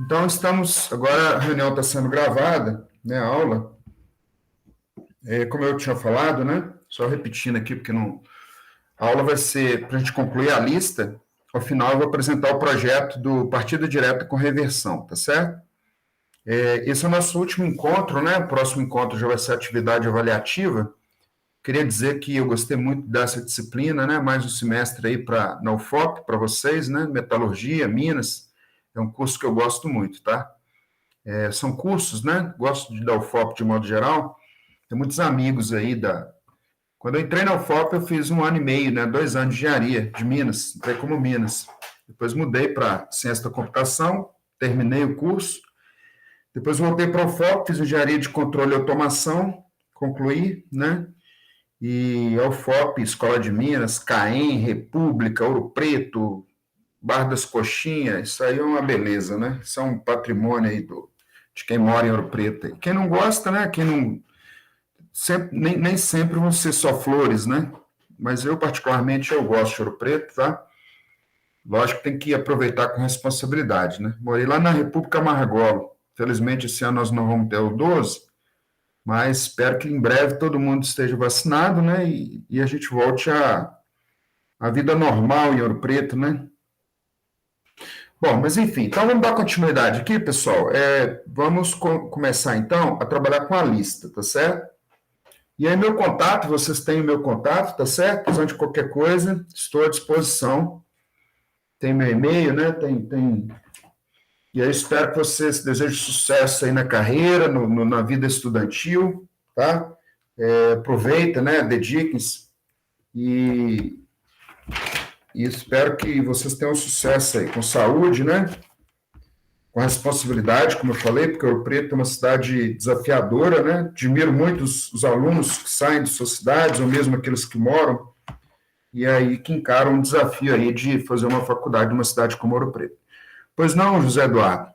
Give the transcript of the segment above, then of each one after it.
Então, agora a reunião está sendo gravada, né, a aula, como eu tinha falado, né, só repetindo aqui, porque não, a aula vai ser, para a gente concluir a lista, ao final eu vou apresentar o projeto do Partida Direta com Reversão, tá certo? Esse é o nosso último encontro, né, o próximo encontro já vai ser atividade avaliativa. Queria dizer que eu gostei muito dessa disciplina, né, mais um semestre aí na UFOP, para vocês, né, Metalurgia, Minas, é um curso que eu gosto muito, tá? São cursos, né? Gosto de dar UFOP de modo geral. Tem muitos amigos aí Quando eu entrei na UFOP, eu fiz 1 ano e meio, né? 2 anos de engenharia de Minas, entrei como Minas. Depois mudei para Ciência da Computação, terminei o curso. Depois voltei para a UFOP, fiz engenharia de controle e automação, concluí, né? E a UFOP, Escola de Minas, CAEM, República, Ouro Preto, Barra das Coxinhas, isso aí é uma beleza, né? Isso é um patrimônio aí de quem mora em Ouro Preto. Quem não gosta, né? Quem não. Nem sempre vão ser só flores, né? Mas eu, particularmente, eu gosto de Ouro Preto, tá? Lógico que tem que aproveitar com responsabilidade, né? Morei lá na República Margolo. Felizmente, esse ano nós não vamos ter o 12, mas espero que em breve todo mundo esteja vacinado, né? E a gente volte à vida normal em Ouro Preto, né? Bom, mas enfim, então vamos dar continuidade aqui, pessoal. Vamos começar então a trabalhar com a lista, tá certo? E aí, meu contato, vocês têm o meu contato, tá certo? Precisando de qualquer coisa, estou à disposição. Tem meu e-mail, né? E aí, espero que vocês desejem sucesso aí na carreira, na vida estudantil, tá? Aproveita, né? Dediquem-se e, e espero que vocês tenham sucesso aí, com saúde, né? Com responsabilidade, como eu falei, porque Ouro Preto é uma cidade desafiadora, né? Admiro muito os alunos que saem de suas cidades, ou mesmo aqueles que moram, e aí que encaram um desafio aí de fazer uma faculdade numa cidade como Ouro Preto. Pois não, José Eduardo?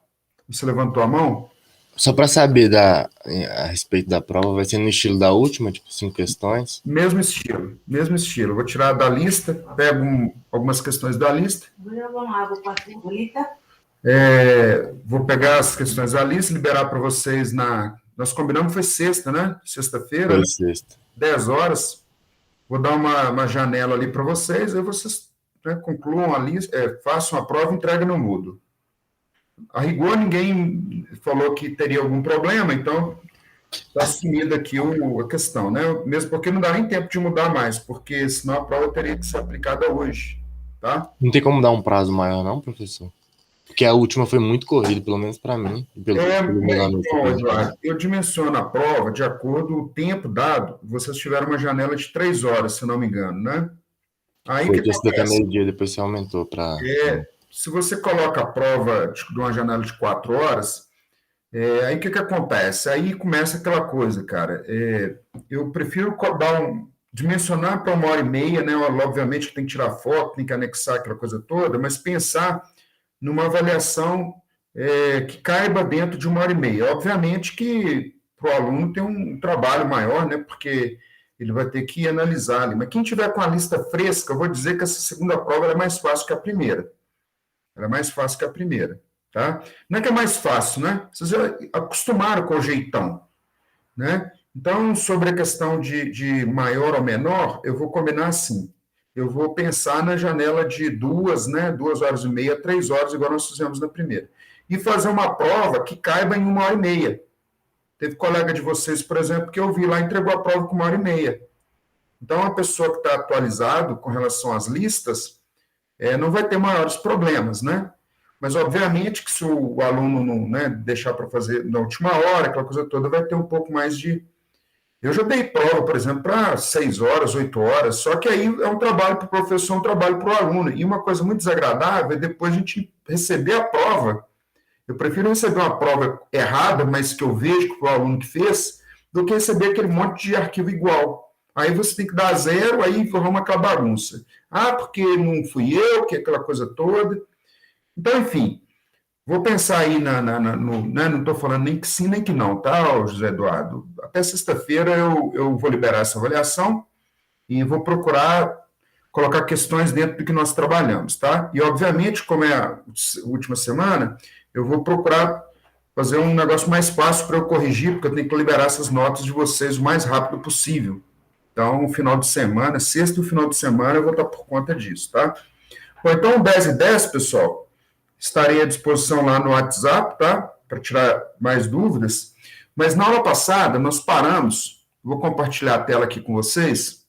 Você levantou a mão? Só para saber a respeito da prova, vai ser no estilo da última, tipo 5 questões? Mesmo estilo, mesmo estilo. Vou tirar da lista, pego algumas questões da lista. Vou pegar as questões da lista, liberar para vocês Nós combinamos, foi sexta, né? Sexta-feira, Foi né? sexta. 10 horas. Vou dar uma janela ali para vocês, aí vocês, né, concluam a lista, façam a prova e entreguem no Moodle. A rigor, ninguém falou que teria algum problema, então está assumida aqui a questão, né? Mesmo porque não dá nem tempo de mudar mais, porque senão a prova teria que ser aplicada hoje, tá? Não tem como dar um prazo maior, não, professor? Porque a última foi muito corrida, pelo menos para mim, e pelo meus amigos que Então, apresentaram. Eduardo, eu dimensiono a prova de acordo com o tempo dado. Vocês tiveram uma janela de 3 horas, se não me engano, né? Aí o que Foi desse até acontece? meio-dia, depois você aumentou para. Se você coloca a prova de uma janela de 4 horas, aí o que acontece? Aí começa aquela coisa, cara. Eu prefiro dimensionar para 1 hora e meia, né? Obviamente tem que tirar foto, tem que anexar aquela coisa toda, mas pensar numa avaliação que caiba dentro de 1 hora e meia. Obviamente que para o aluno tem um trabalho maior, né? Porque ele vai ter que analisar ali. Mas quem tiver com a lista fresca, eu vou dizer que essa segunda prova é mais fácil que a primeira. Ela é mais fácil que a primeira, tá? Não é que é mais fácil, né? Vocês já acostumaram com o jeitão, né? Então, sobre a questão de maior ou menor, eu vou combinar assim. Eu vou pensar na janela de 2, né? 2 horas e meia, 3 horas, igual nós fizemos na primeira. E fazer uma prova que caiba em 1 hora e meia. Teve colega de vocês, por exemplo, que eu vi lá, entregou a prova com 1 hora e meia. Então, a pessoa que está atualizado com relação às listas, não vai ter maiores problemas, né? Mas, obviamente, que se o aluno não, né, deixar para fazer na última hora, aquela coisa toda, vai ter um pouco mais de. Eu já dei prova, por exemplo, para 6 horas, 8 horas, só que aí é um trabalho para o professor, um trabalho para o aluno. E uma coisa muito desagradável é depois a gente receber a prova. Eu prefiro receber uma prova errada, mas que eu vejo que foi o aluno que fez, do que receber aquele monte de arquivo igual. Aí você tem que dar zero, aí forma aquela bagunça. Ah, porque não fui eu, que é aquela coisa toda. Então, enfim, vou pensar aí né, não estou falando nem que sim, nem que não, tá, José Eduardo? Até sexta-feira eu vou liberar essa avaliação e vou procurar colocar questões dentro do que nós trabalhamos, tá? E, obviamente, como é a última semana, eu vou procurar fazer um negócio mais fácil para eu corrigir, porque eu tenho que liberar essas notas de vocês o mais rápido possível. Então, final de semana, sexta e final de semana, eu vou estar por conta disso, tá? Bom, então, 10h10, pessoal, estarei à disposição lá no WhatsApp, tá? Para tirar mais dúvidas. Mas na aula passada, nós paramos, vou compartilhar a tela aqui com vocês.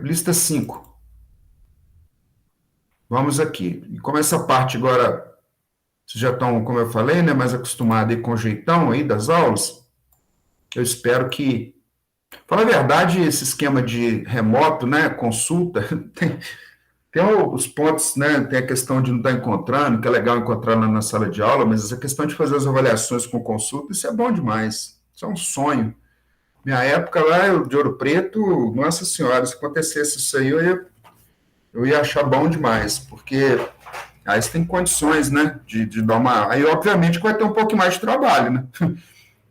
Lista 5. Vamos aqui. E como essa parte agora, vocês já estão, como eu falei, né, mais acostumados aí com o jeitão aí das aulas, eu espero que... Fala a verdade, esse esquema de remoto, né, consulta, tem os pontos, né, tem a questão de não estar encontrando, que é legal encontrar lá na sala de aula, mas essa questão de fazer as avaliações com consulta, isso é bom demais, isso é um sonho. Minha época lá, de Ouro Preto, nossa senhora, se acontecesse isso aí, eu ia achar bom demais, porque aí você tem condições, né, de dar uma... Aí, obviamente, vai ter um pouco mais de trabalho, né,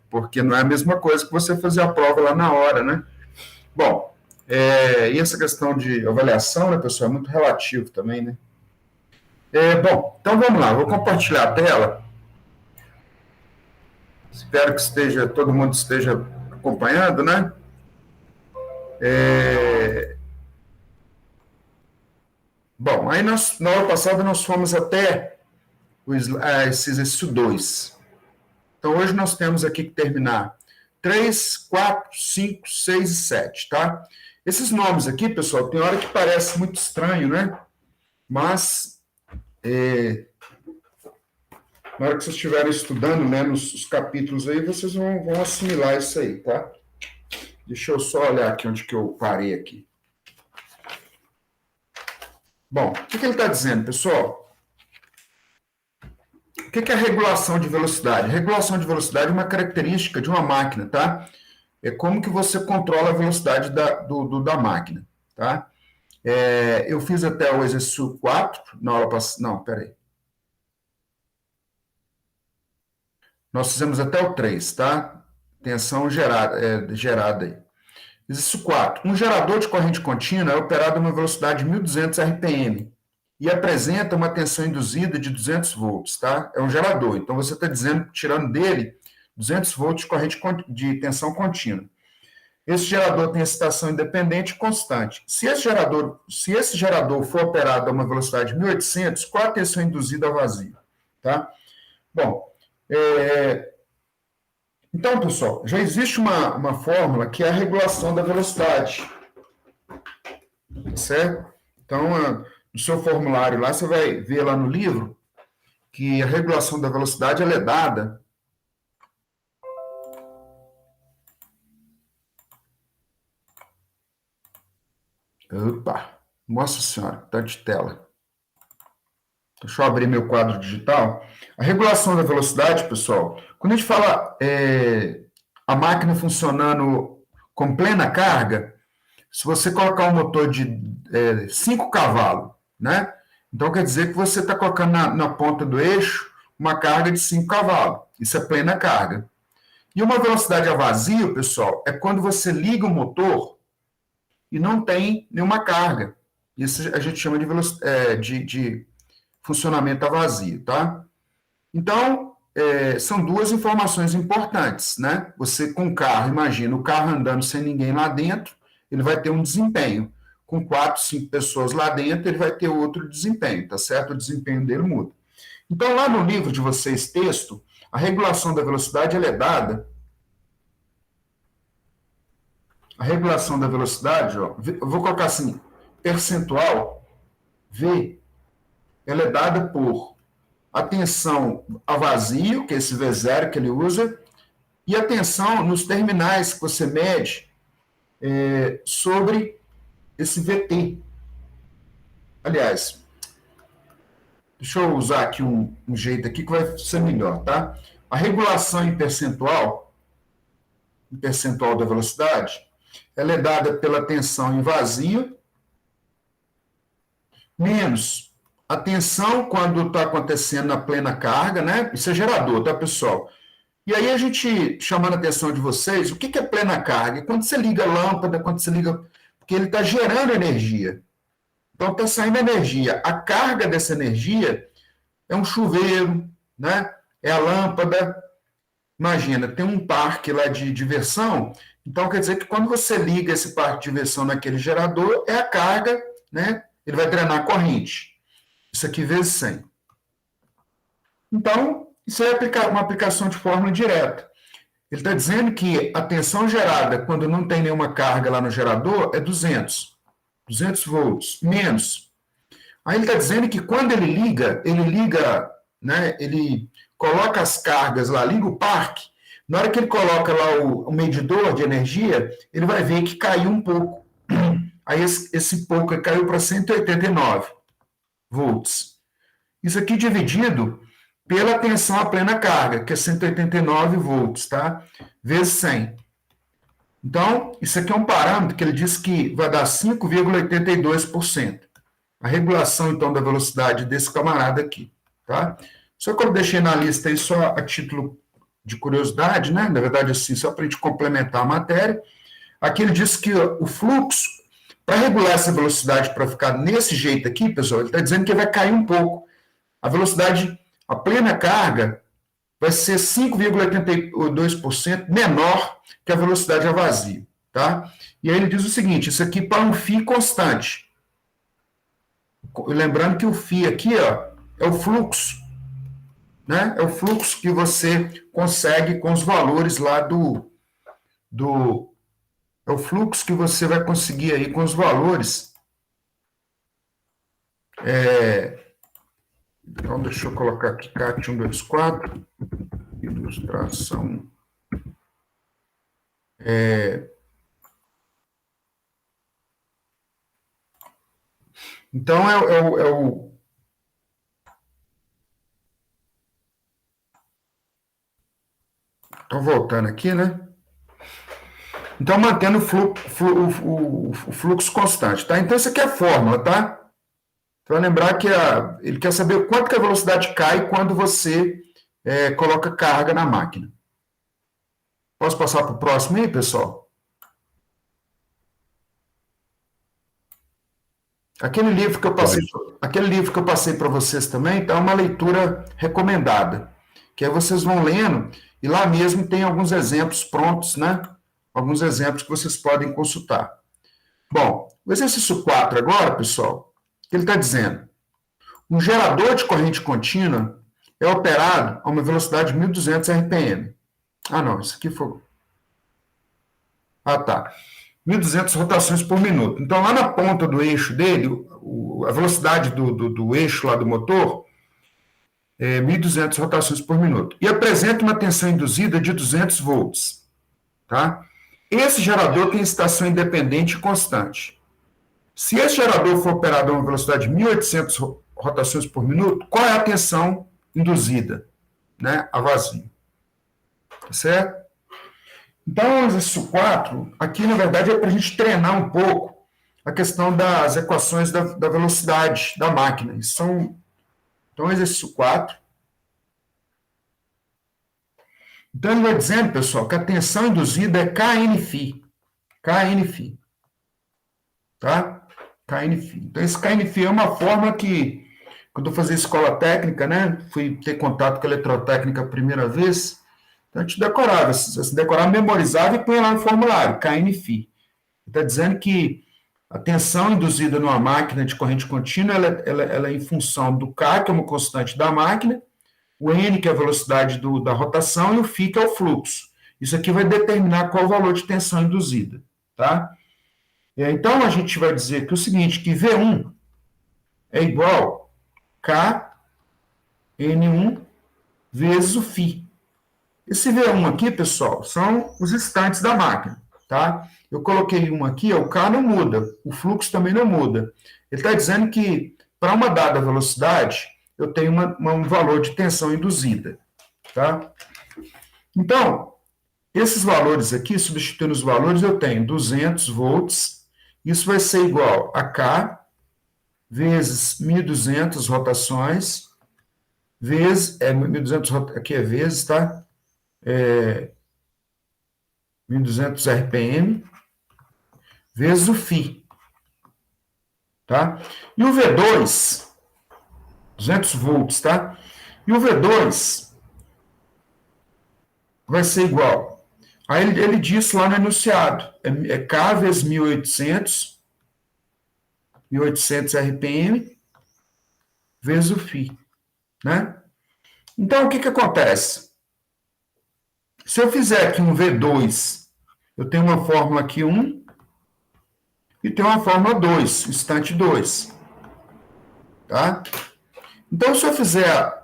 porque não é a mesma coisa que você fazer a prova lá na hora, né. Bom, e essa questão de avaliação, né, pessoal, é muito relativo também, né. Bom, então vamos lá, vou compartilhar a tela. Espero que todo mundo esteja acompanhando, né. Bom, aí na hora passada nós fomos até esse exercício 2. Então, hoje nós temos aqui que terminar 3, 4, 5, 6 e 7, tá? Esses nomes aqui, pessoal, tem hora que parece muito estranho, né? Mas, na hora que vocês estiverem estudando, né, nos capítulos aí, vocês vão assimilar isso aí, tá? Deixa eu só olhar aqui onde que eu parei aqui. Bom, o que ele está dizendo, pessoal? O que é a regulação de velocidade? A regulação de velocidade é uma característica de uma máquina, tá? É como que você controla a velocidade da máquina, tá? Eu fiz até o exercício 4, na aula passada... Não, peraí. Nós fizemos até o 3, tá? Tensão gerada aí. Exercício 4. Um gerador de corrente contínua é operado a uma velocidade de 1.200 RPM e apresenta uma tensão induzida de 200 volts, tá? É um gerador. Então, você está dizendo, tirando dele, 200 volts de corrente de tensão contínua. Esse gerador tem excitação independente e constante. Se esse gerador for operado a uma velocidade de 1.800, qual a tensão induzida ao vazio? Tá? Bom, então, pessoal, já existe uma fórmula que é a regulação da velocidade. Certo? Então, no seu formulário lá, você vai ver lá no livro que a regulação da velocidade ela é dada nossa senhora, tá de tela. Deixa eu abrir meu quadro digital. A regulação da velocidade, pessoal, quando a gente fala a máquina funcionando com plena carga, se você colocar um motor de 5 cavalos, né? Então, quer dizer que você está colocando na ponta do eixo uma carga de 5 cavalos. Isso é plena carga. E uma velocidade a vazio, pessoal, é quando você liga o motor e não tem nenhuma carga. Isso a gente chama de funcionamento a vazio, tá? Então, são duas informações importantes, né? Você com o carro, imagina o carro andando sem ninguém lá dentro, ele vai ter um desempenho. Com 4, 5 pessoas lá dentro, ele vai ter outro desempenho, tá certo? O desempenho dele muda. Então, lá no livro de vocês, texto, a regulação da velocidade ela é dada. A regulação da velocidade, ó, eu vou colocar assim, percentual, V, ela é dada por a tensão a vazio, que é esse V0 que ele usa, e a tensão nos terminais que você mede sobre esse VT. Aliás, deixa eu usar aqui um jeito aqui que vai ser melhor, tá? A regulação em percentual da velocidade, ela é dada pela tensão em vazio, menos a tensão quando está acontecendo na plena carga, né? Isso é gerador, tá, pessoal? E aí a gente, chamando a atenção de vocês, o que é plena carga? Quando você liga a lâmpada, quando você liga... Porque ele está gerando energia. Então está saindo energia. A carga dessa energia é um chuveiro, né? É a lâmpada. Imagina, tem um parque lá de diversão, então quer dizer que quando você liga esse parque de diversão naquele gerador, é a carga, né? Ele vai drenar a corrente. Isso aqui vezes 100. Então, isso é uma aplicação de fórmula direta. Ele está dizendo que a tensão gerada quando não tem nenhuma carga lá no gerador é 200 volts, menos. Aí ele está dizendo que quando ele liga, né, ele coloca as cargas lá, liga o parque, na hora que ele coloca lá o medidor de energia, ele vai ver que caiu um pouco. Aí esse pouco caiu para 189 volts. Isso aqui dividido pela tensão à plena carga, que é 189 volts, tá? Vezes 100. Então, isso aqui é um parâmetro que ele diz que vai dar 5,82%. A regulação, então, da velocidade desse camarada aqui, tá? Só que eu deixei na lista aí só a título de curiosidade, né? Na verdade, assim, só para a gente complementar a matéria. Aqui ele diz que o fluxo, para regular essa velocidade para ficar nesse jeito aqui, pessoal, ele está dizendo que vai cair um pouco. A velocidade, a plena carga, vai ser 5,82% menor que a velocidade a vazio, tá? E aí ele diz o seguinte, isso aqui para um φ constante. Lembrando que o φ aqui, ó, é o fluxo, né? É o fluxo que você consegue com os valores lá é o fluxo que você vai conseguir aí com os valores. Então, deixa eu colocar aqui CAT 124, ilustração. Então, Estou voltando aqui, né? Então, mantendo o fluxo constante, tá? Então, isso aqui é a fórmula, tá? Então, vai lembrar que ele quer saber quanto que a velocidade cai quando você coloca carga na máquina. Posso passar para o próximo aí, pessoal? Aquele livro que eu passei para vocês também, tá uma leitura recomendada, que aí vocês vão lendo e lá mesmo tem alguns exemplos prontos, né? Alguns exemplos que vocês podem consultar. Bom, o exercício 4 agora, pessoal, ele está dizendo, um gerador de corrente contínua é operado a uma velocidade de 1.200 RPM. Ah, não, isso aqui foi... Ah, tá. 1.200 rotações por minuto. Então, lá na ponta do eixo dele, a velocidade do eixo lá do motor é 1.200 rotações por minuto. E apresenta uma tensão induzida de 200 volts. Tá? Esse gerador tem estação independente e constante. Se esse gerador for operado a uma velocidade de 1.800 rotações por minuto, qual é a tensão induzida? Né? A vazio. Certo? Então, o exercício 4, aqui, na verdade, é para a gente treinar um pouco a questão das equações da velocidade da máquina. Então, exercício 4. Então, ele vai dizendo, pessoal, que a tensão induzida é KNφ. KNφ. Tá? KNφ. Então, esse KNφ é uma forma que, quando eu fazia escola técnica, né, fui ter contato com a eletrotécnica a primeira vez, então a gente decorava, se decorava, memorizava e punha lá no formulário, KNφ. Está dizendo que a tensão induzida numa máquina de corrente contínua, ela é em função do K, que é uma constante da máquina, o N, que é a velocidade da rotação, e o φ, que é o fluxo. Isso aqui vai determinar qual o valor de tensão induzida. Tá? Então, a gente vai dizer que o seguinte, que V1 é igual a KN1 vezes o φ. Esse V1 aqui, pessoal, são os instantes da máquina. Tá? Eu coloquei um aqui, o K não muda, o fluxo também não muda. Ele está dizendo que, para uma dada velocidade, eu tenho um valor de tensão induzida. Tá? Então, esses valores aqui, substituindo os valores, eu tenho 200 volts, isso vai ser igual a K vezes 1.200 rotações, vezes, 1.200, aqui é vezes, tá? 1.200 RPM, vezes o φ. Tá? E o V2, 200 volts, tá? E o V2 vai ser igual. Aí ele disse lá no enunciado, é K vezes 1.800 RPM, vezes o φ, né? Então, o que que acontece? Se eu fizer aqui um V2, eu tenho uma fórmula aqui 1 e tenho uma fórmula 2, instante 2, tá? Então, se eu fizer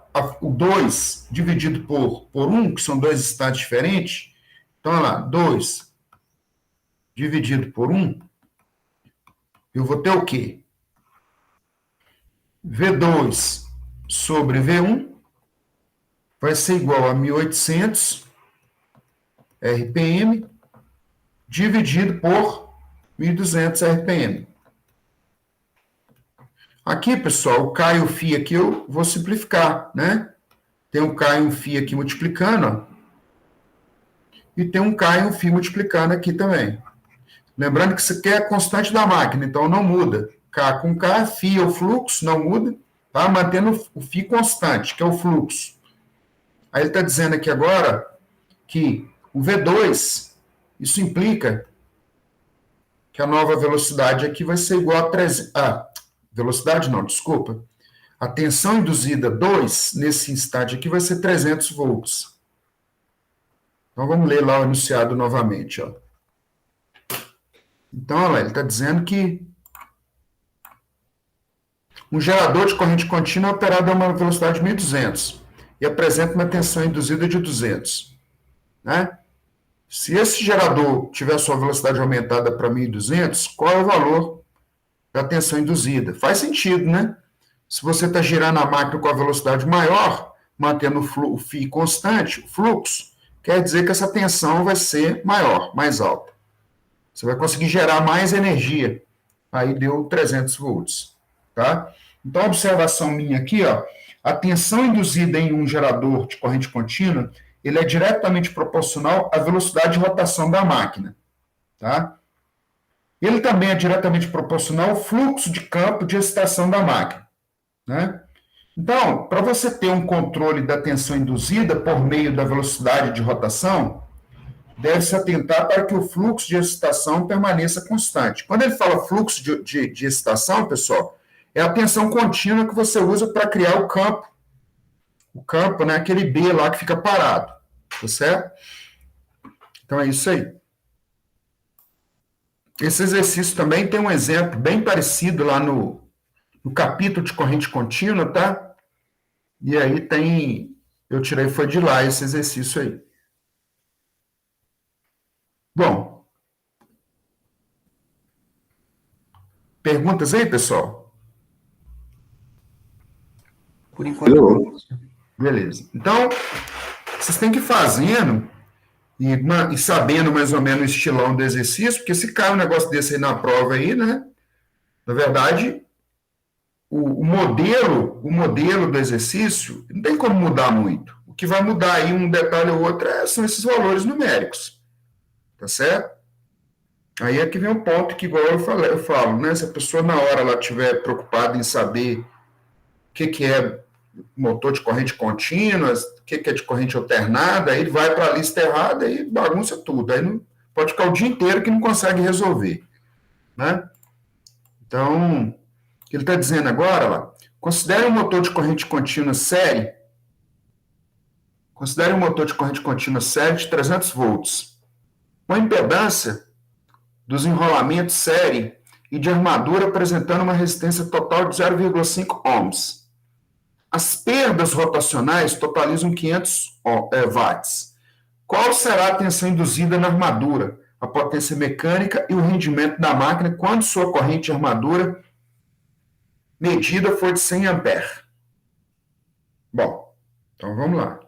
o 2 dividido por 1, que são dois instantes diferentes, então, olha lá, 2 dividido por 1, eu vou ter o quê? V2 sobre V1 vai ser igual a 1.800 RPM dividido por 1.200 RPM. Aqui, pessoal, o K e o φ aqui eu vou simplificar, né? Tem um K e um φ aqui multiplicando, ó, e tem um K e um φ multiplicando aqui também. Lembrando que isso aqui é a constante da máquina, então não muda. K com K, φ é o fluxo, não muda, tá? Mantendo o φ constante, que é o fluxo. Aí ele está dizendo aqui agora que o V2, isso implica que a nova velocidade aqui vai ser igual a 300. Velocidade não, desculpa. A tensão induzida 2, nesse instante aqui, vai ser 300 volts. Então, vamos ler lá o enunciado novamente. Ó. Então, olha lá, ele está dizendo que um gerador de corrente contínua é operado a uma velocidade de 1.200 e apresenta uma tensão induzida de 200. Né? Se esse gerador tiver sua velocidade aumentada para 1.200, qual é o valor da tensão induzida? Faz sentido, né? Se você está girando a máquina com a velocidade maior, mantendo o φ constante, o fluxo, quer dizer que essa tensão vai ser maior, mais alta. Você vai conseguir gerar mais energia. Aí deu 300 volts. Tá? Então, a observação minha aqui, ó, a tensão induzida em um gerador de corrente contínua, ele é diretamente proporcional à velocidade de rotação da máquina. Tá? Ele também é diretamente proporcional ao fluxo de campo de excitação da máquina. Né? Então, para você ter um controle da tensão induzida por meio da velocidade de rotação, deve-se atentar para que o fluxo de excitação permaneça constante. Quando ele fala fluxo de excitação, pessoal, é a tensão contínua que você usa para criar o campo. O campo, né, aquele B lá que fica parado. Tá certo? Então é isso aí. Esse exercício também tem um exemplo bem parecido lá no capítulo de corrente contínua, tá? E aí tem, eu tirei, foi de lá esse exercício aí. Bom, perguntas aí, pessoal? Por enquanto, não. Beleza. Então, vocês têm que ir fazendo e sabendo mais ou menos o estilão do exercício, porque se cai um negócio desse aí na prova aí, né? Na verdade, o modelo do exercício não tem como mudar muito. O que vai mudar aí um detalhe ou outro são esses valores numéricos. Tá certo? Aí é que vem o ponto que, igual eu falo, né? Se a pessoa na hora ela estiver preocupada em saber o que é motor de corrente contínua, o que é de corrente alternada, aí ele vai para a lista errada e bagunça tudo. Aí não, pode ficar o dia inteiro que não consegue resolver. Né? Então, o que ele está dizendo agora, lá, considere um motor de corrente contínua série, considere um motor de corrente contínua série de 300 volts, com impedância dos enrolamentos série e de armadura apresentando uma resistência total de 0,5 ohms. As perdas rotacionais totalizam 500 watts. Qual será a tensão induzida na armadura, a potência mecânica e o rendimento da máquina quando sua corrente de armadura medida for de 100 amperes? Bom, então vamos lá.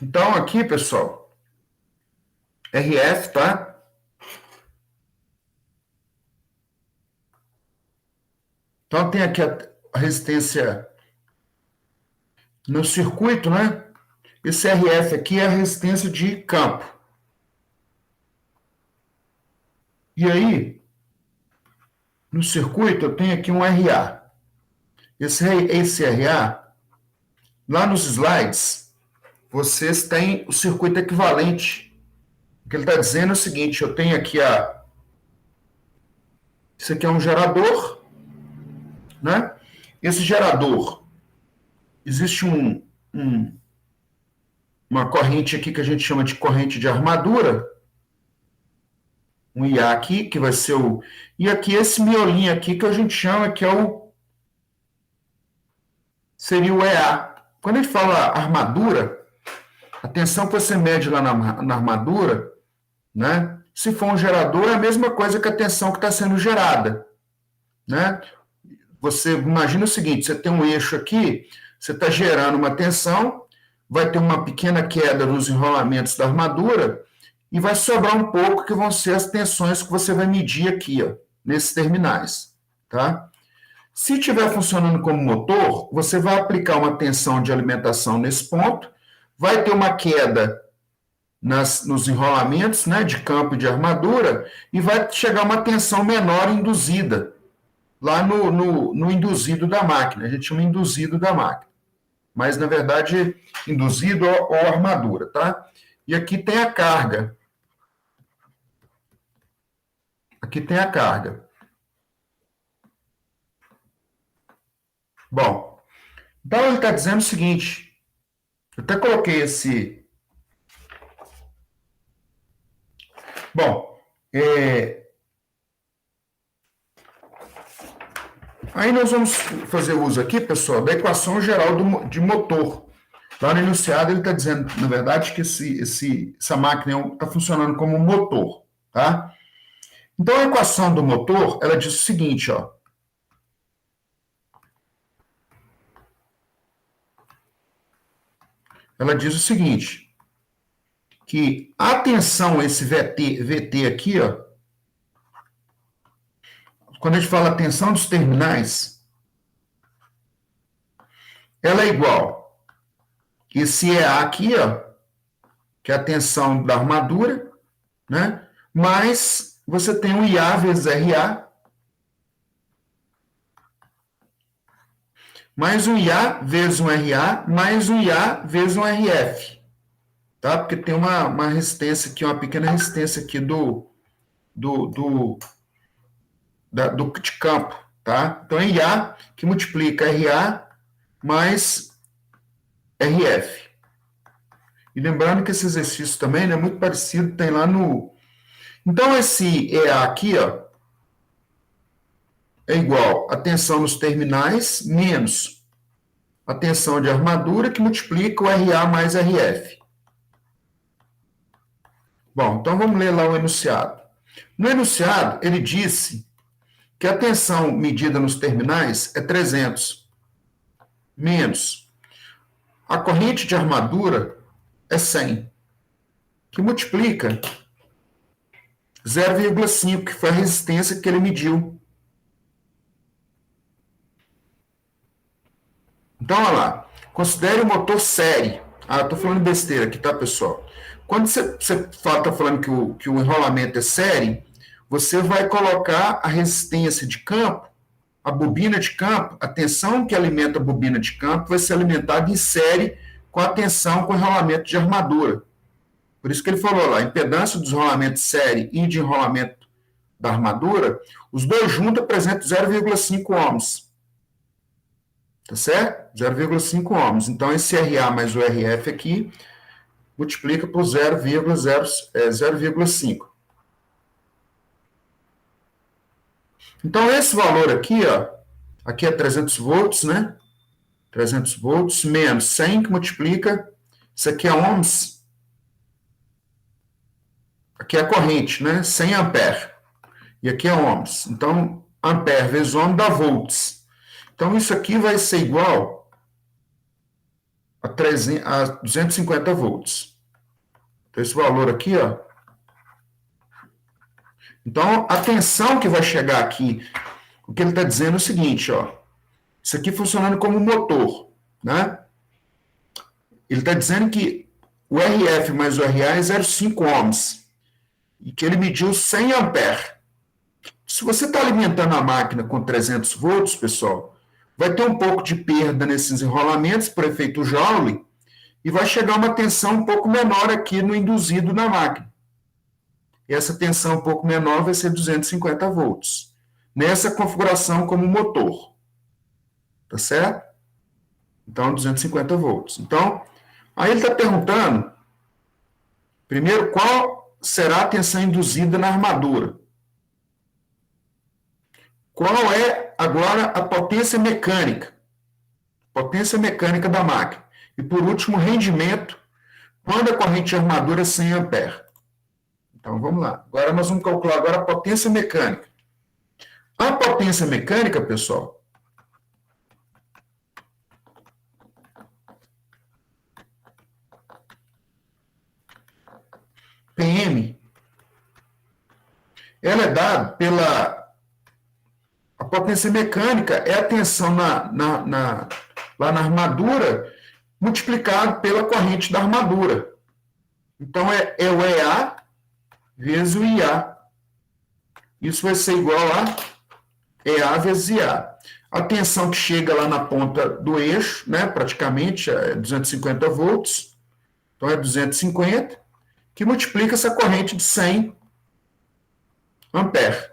Então, aqui, pessoal, RF, tá? Então, tem aqui a resistência no circuito, né? Esse RF aqui é a resistência de campo. E aí, no circuito, eu tenho aqui um RA. Esse RA, lá nos slides, vocês têm o circuito equivalente. O que ele está dizendo é o seguinte, eu tenho aqui isso aqui é um gerador, né? Esse gerador, existe uma corrente aqui que a gente chama de corrente de armadura, um IA aqui, que vai ser o... E aqui esse miolinho aqui que a gente chama que seria o EA. Quando a gente fala armadura, a tensão que você mede lá na armadura, né? Se for um gerador, é a mesma coisa que a tensão que está sendo gerada, né? Você imagina o seguinte, você tem um eixo aqui, você está gerando uma tensão, vai ter uma pequena queda nos enrolamentos da armadura e vai sobrar um pouco que vão ser as tensões que você vai medir aqui, ó, nesses terminais, tá? Se estiver funcionando como motor, você vai aplicar uma tensão de alimentação nesse ponto, vai ter uma queda nos enrolamentos, né, de campo e de armadura, e vai chegar uma tensão menor induzida, lá no induzido da máquina. A gente chama induzido da máquina. Mas, na verdade, induzido ou armadura, tá? E aqui tem a carga. Aqui tem a carga. Bom, então ele está dizendo o seguinte, eu até coloquei esse... Bom, aí nós vamos fazer uso aqui, pessoal, da equação geral de motor. Lá no enunciado ele está dizendo, na verdade, que essa máquina está funcionando como um motor, tá? Então a equação do motor, ela diz o seguinte, ó. Ela diz o seguinte, que a tensão, esse VT aqui, ó, quando a gente fala tensão dos terminais, ela é igual esse EA aqui, ó, que é a tensão da armadura, né? Mais você tem um IA vezes RA, mais um IA vezes um RA, mais um IA vezes um RF. Tá? Porque tem uma resistência aqui, uma pequena resistência aqui de campo. Tá? Então é IA que multiplica RA mais RF. E lembrando que esse exercício também é muito parecido, tem lá no... Então esse EA aqui, ó, é igual a tensão nos terminais menos a tensão de armadura que multiplica o RA mais RF. Bom, então vamos ler lá o enunciado. No enunciado, ele disse que a tensão medida nos terminais é 300, menos a corrente de armadura é 100, que multiplica 0,5, que foi a resistência que ele mediu. Então, olha lá, considere o motor série. Estou falando besteira aqui, tá, pessoal? Quando você está falando que o enrolamento é série, você vai colocar a resistência de campo, a bobina de campo, a tensão que alimenta a bobina de campo vai ser alimentada em série com a tensão com o enrolamento de armadura. Por isso que ele falou lá, a impedância dos rolamentos série e de enrolamento da armadura, os dois juntos apresentam 0,5 ohms. Tá certo? 0,5 ohms. Então, esse RA mais o RF aqui multiplica por 0,5. Então, esse valor aqui, ó, aqui é 300 volts, né? 300 volts menos 100 que multiplica, isso aqui é ohms, aqui é a corrente, né? 100 ampere. E aqui é ohms. Então, ampere vezes ohm dá volts. Então, isso aqui vai ser igual a 250 volts. Então, esse valor aqui, ó. Então, a tensão que vai chegar aqui, o que ele está dizendo é o seguinte, ó. Isso aqui funcionando como motor, né? Ele está dizendo que o RF mais o RA é 0,5 ohms e que ele mediu 100 amperes. Se você está alimentando a máquina com 300 volts, pessoal, vai ter um pouco de perda nesses enrolamentos por efeito Joule e vai chegar uma tensão um pouco menor aqui no induzido na máquina. E essa tensão um pouco menor vai ser 250 volts. Nessa configuração como motor. Tá certo? Então, 250 volts. Então, aí ele está perguntando, primeiro, qual será a tensão induzida na armadura? Qual é, agora, a potência mecânica? Potência mecânica da máquina. E, por último, rendimento, quando a corrente de armadura é 100 amperes. Então, vamos lá. Agora, nós vamos calcular agora a potência mecânica. A potência mecânica, pessoal, PM, ela é dada pela... A potência mecânica é a tensão lá na armadura multiplicado pela corrente da armadura. Então, é o EA vezes o IA. Isso vai ser igual a EA vezes IA. A tensão que chega lá na ponta do eixo, né, praticamente, é 250 volts. Então, é 250, que multiplica essa corrente de 100 amperes.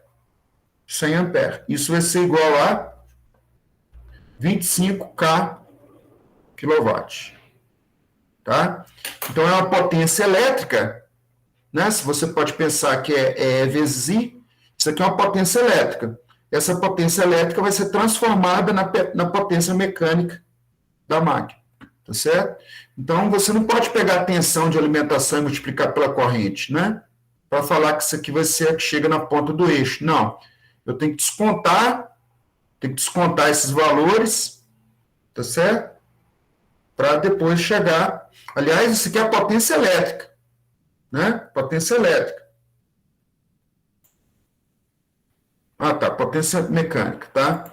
100 amperes. Isso vai ser igual a 25K kW. Tá? Então, é uma potência elétrica, né? Se você pode pensar que é vezes I, isso aqui é uma potência elétrica. Essa potência elétrica vai ser transformada na potência mecânica da máquina. Tá certo? Então, você não pode pegar a tensão de alimentação e multiplicar pela corrente, né? Para falar que isso aqui vai ser a que chega na ponta do eixo. Não. Eu tenho que descontar esses valores, tá certo? Para depois chegar... Aliás, isso aqui é a potência elétrica, né? Potência elétrica. Ah, tá, potência mecânica, tá?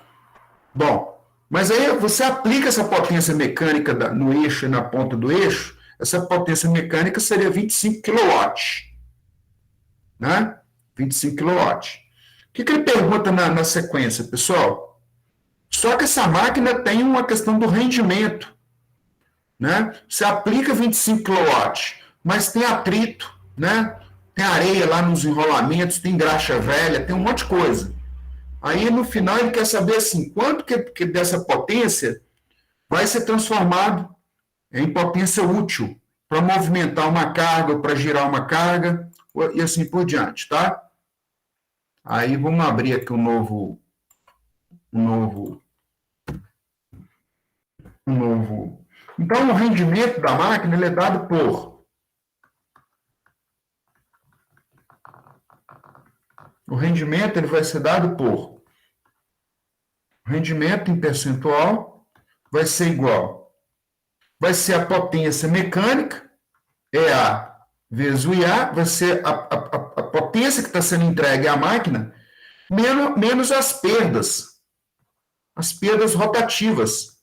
Bom, mas aí você aplica essa potência mecânica no eixo e na ponta do eixo, essa potência mecânica seria 25 kW, né? 25 kW. O que ele pergunta na sequência, pessoal? Só que essa máquina tem uma questão do rendimento, né? Você aplica 25 kW, mas tem atrito, né? Tem areia lá nos enrolamentos, tem graxa velha, tem um monte de coisa. Aí, no final, ele quer saber assim, quanto que dessa potência vai ser transformado em potência útil para movimentar uma carga ou para girar uma carga e assim por diante, tá? Aí, vamos abrir aqui um novo. Então, o rendimento da máquina ele é dado por... O rendimento ele vai ser dado por... O rendimento em percentual vai ser igual. Vai ser a potência mecânica, EA vezes o IA, vai ser a potência que está sendo entregue à máquina, menos as perdas rotativas.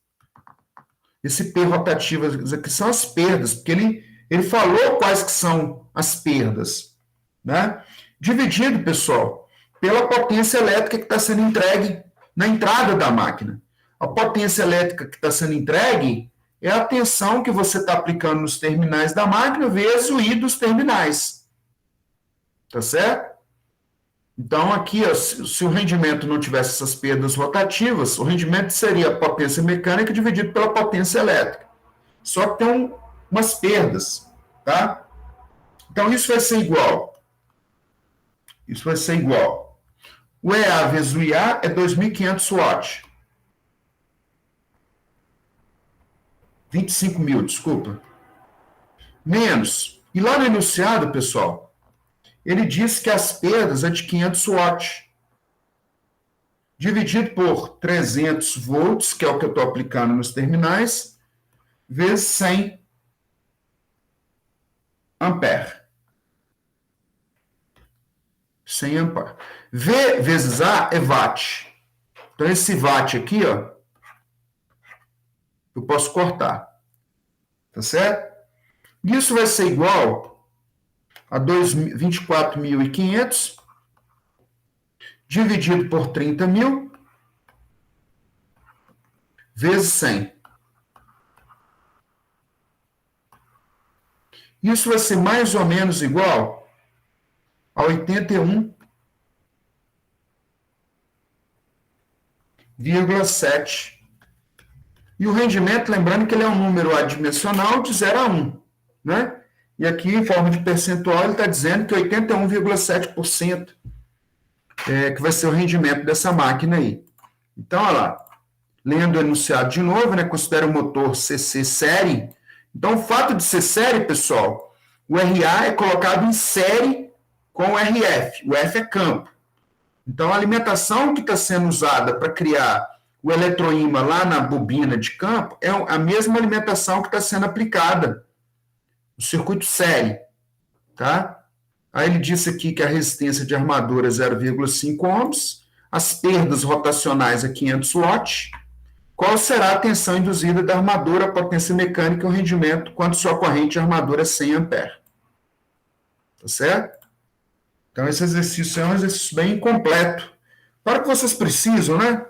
Esse P rotativas aqui são as perdas, porque ele falou quais que são as perdas, né? Dividido, pessoal, pela potência elétrica que está sendo entregue na entrada da máquina. A potência elétrica que está sendo entregue é a tensão que você está aplicando nos terminais da máquina vezes o I dos terminais. Tá certo? Então, aqui, ó, se o rendimento não tivesse essas perdas rotativas, o rendimento seria a potência mecânica dividido pela potência elétrica. Só que tem umas perdas, tá? Então, isso vai ser igual. Isso vai ser igual. O EA vezes o IA é 2.500 watts. 25 mil, desculpa. Menos. E lá no enunciado, pessoal, ele diz que as perdas é de 500 watts. Dividido por 300 volts, que é o que eu estou aplicando nos terminais, vezes 100 ampere. 100 ampere. V vezes A é watt. Então, esse watt aqui, ó, eu posso cortar. Tá certo? Isso vai ser igual a 24.500 dividido por 30.000 vezes 100. Isso vai ser mais ou menos igual a 81,7. E o rendimento, lembrando que ele é um número adimensional de 0 a 1, né? E aqui, em forma de percentual, ele está dizendo que 81,7% que vai ser o rendimento dessa máquina aí. Então, olha lá, lendo o enunciado de novo, né? Considera o motor CC série. Então, o fato de ser série, pessoal, o RA é colocado em série com o RF. O F é campo. Então, a alimentação que está sendo usada para criar o eletroímã lá na bobina de campo é a mesma alimentação que está sendo aplicada no circuito série, tá? Aí ele disse aqui que a resistência de armadura é 0,5 ohms, as perdas rotacionais é 500 watts. Qual será a tensão induzida da armadura, a potência mecânica e o rendimento quando sua corrente de armadura é 100 ampere? Tá certo? Então, esse exercício é um exercício bem completo. Para que vocês precisam, né?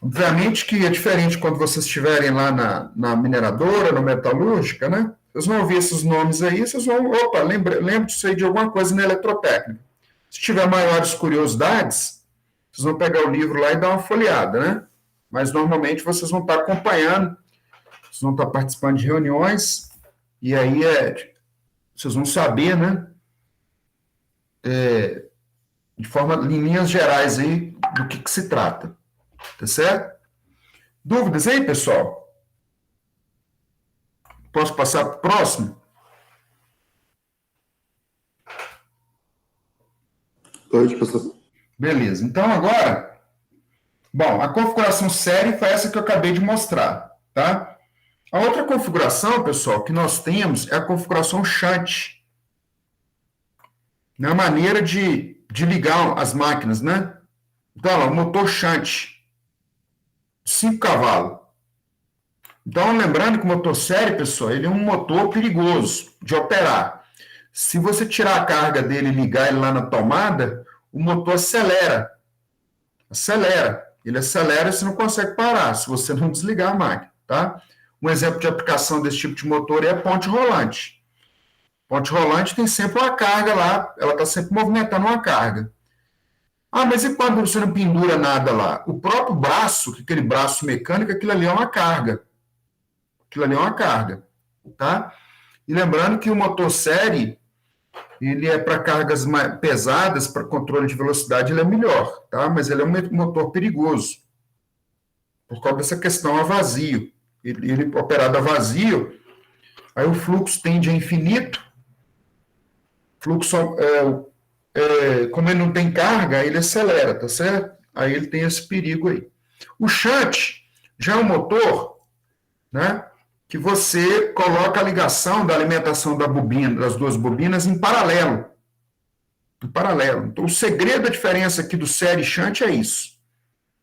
Obviamente que é diferente quando vocês estiverem lá na mineradora, na metalúrgica, né? Vocês vão ouvir esses nomes aí, vocês vão, opa, lembro disso aí de alguma coisa na eletrotécnica. Se tiver maiores curiosidades, vocês vão pegar o livro lá e dar uma folheada, né? Mas normalmente vocês vão estar acompanhando, vocês vão estar participando de reuniões, e aí vocês vão saber, né? De forma, em linhas gerais aí, do que se trata. Tá certo? Dúvidas aí, pessoal? Posso passar para o próximo? Pode passar. Beleza. Então, agora, bom, a configuração série foi essa que eu acabei de mostrar, tá? A outra configuração, pessoal, que nós temos é a configuração shunt. Na maneira de ligar as máquinas, né? Então, ó, o motor shunt, 5 cavalos. Então, lembrando que o motor série, pessoal, ele é um motor perigoso de operar. Se você tirar a carga dele e ligar ele lá na tomada, o motor acelera. Ele acelera e você não consegue parar, se você não desligar a máquina, tá? Um exemplo de aplicação desse tipo de motor é a ponte rolante. Ponte rolante tem sempre uma carga lá, ela está sempre movimentando uma carga. Ah, mas e quando você não pendura nada lá? O próprio braço, aquele braço mecânico, aquilo ali é uma carga. Tá? E lembrando que o motor série, ele é para cargas mais pesadas, para controle de velocidade, ele é melhor, tá? Mas ele é um motor perigoso, por causa dessa questão a vazio. Ele operado a vazio, aí o fluxo tende a infinito, como ele não tem carga, ele acelera, tá certo? Aí ele tem esse perigo aí. O shunt já é um motor, né, que você coloca a ligação da alimentação da bobina, das duas bobinas em paralelo. Então, o segredo da diferença aqui do série shunt é isso,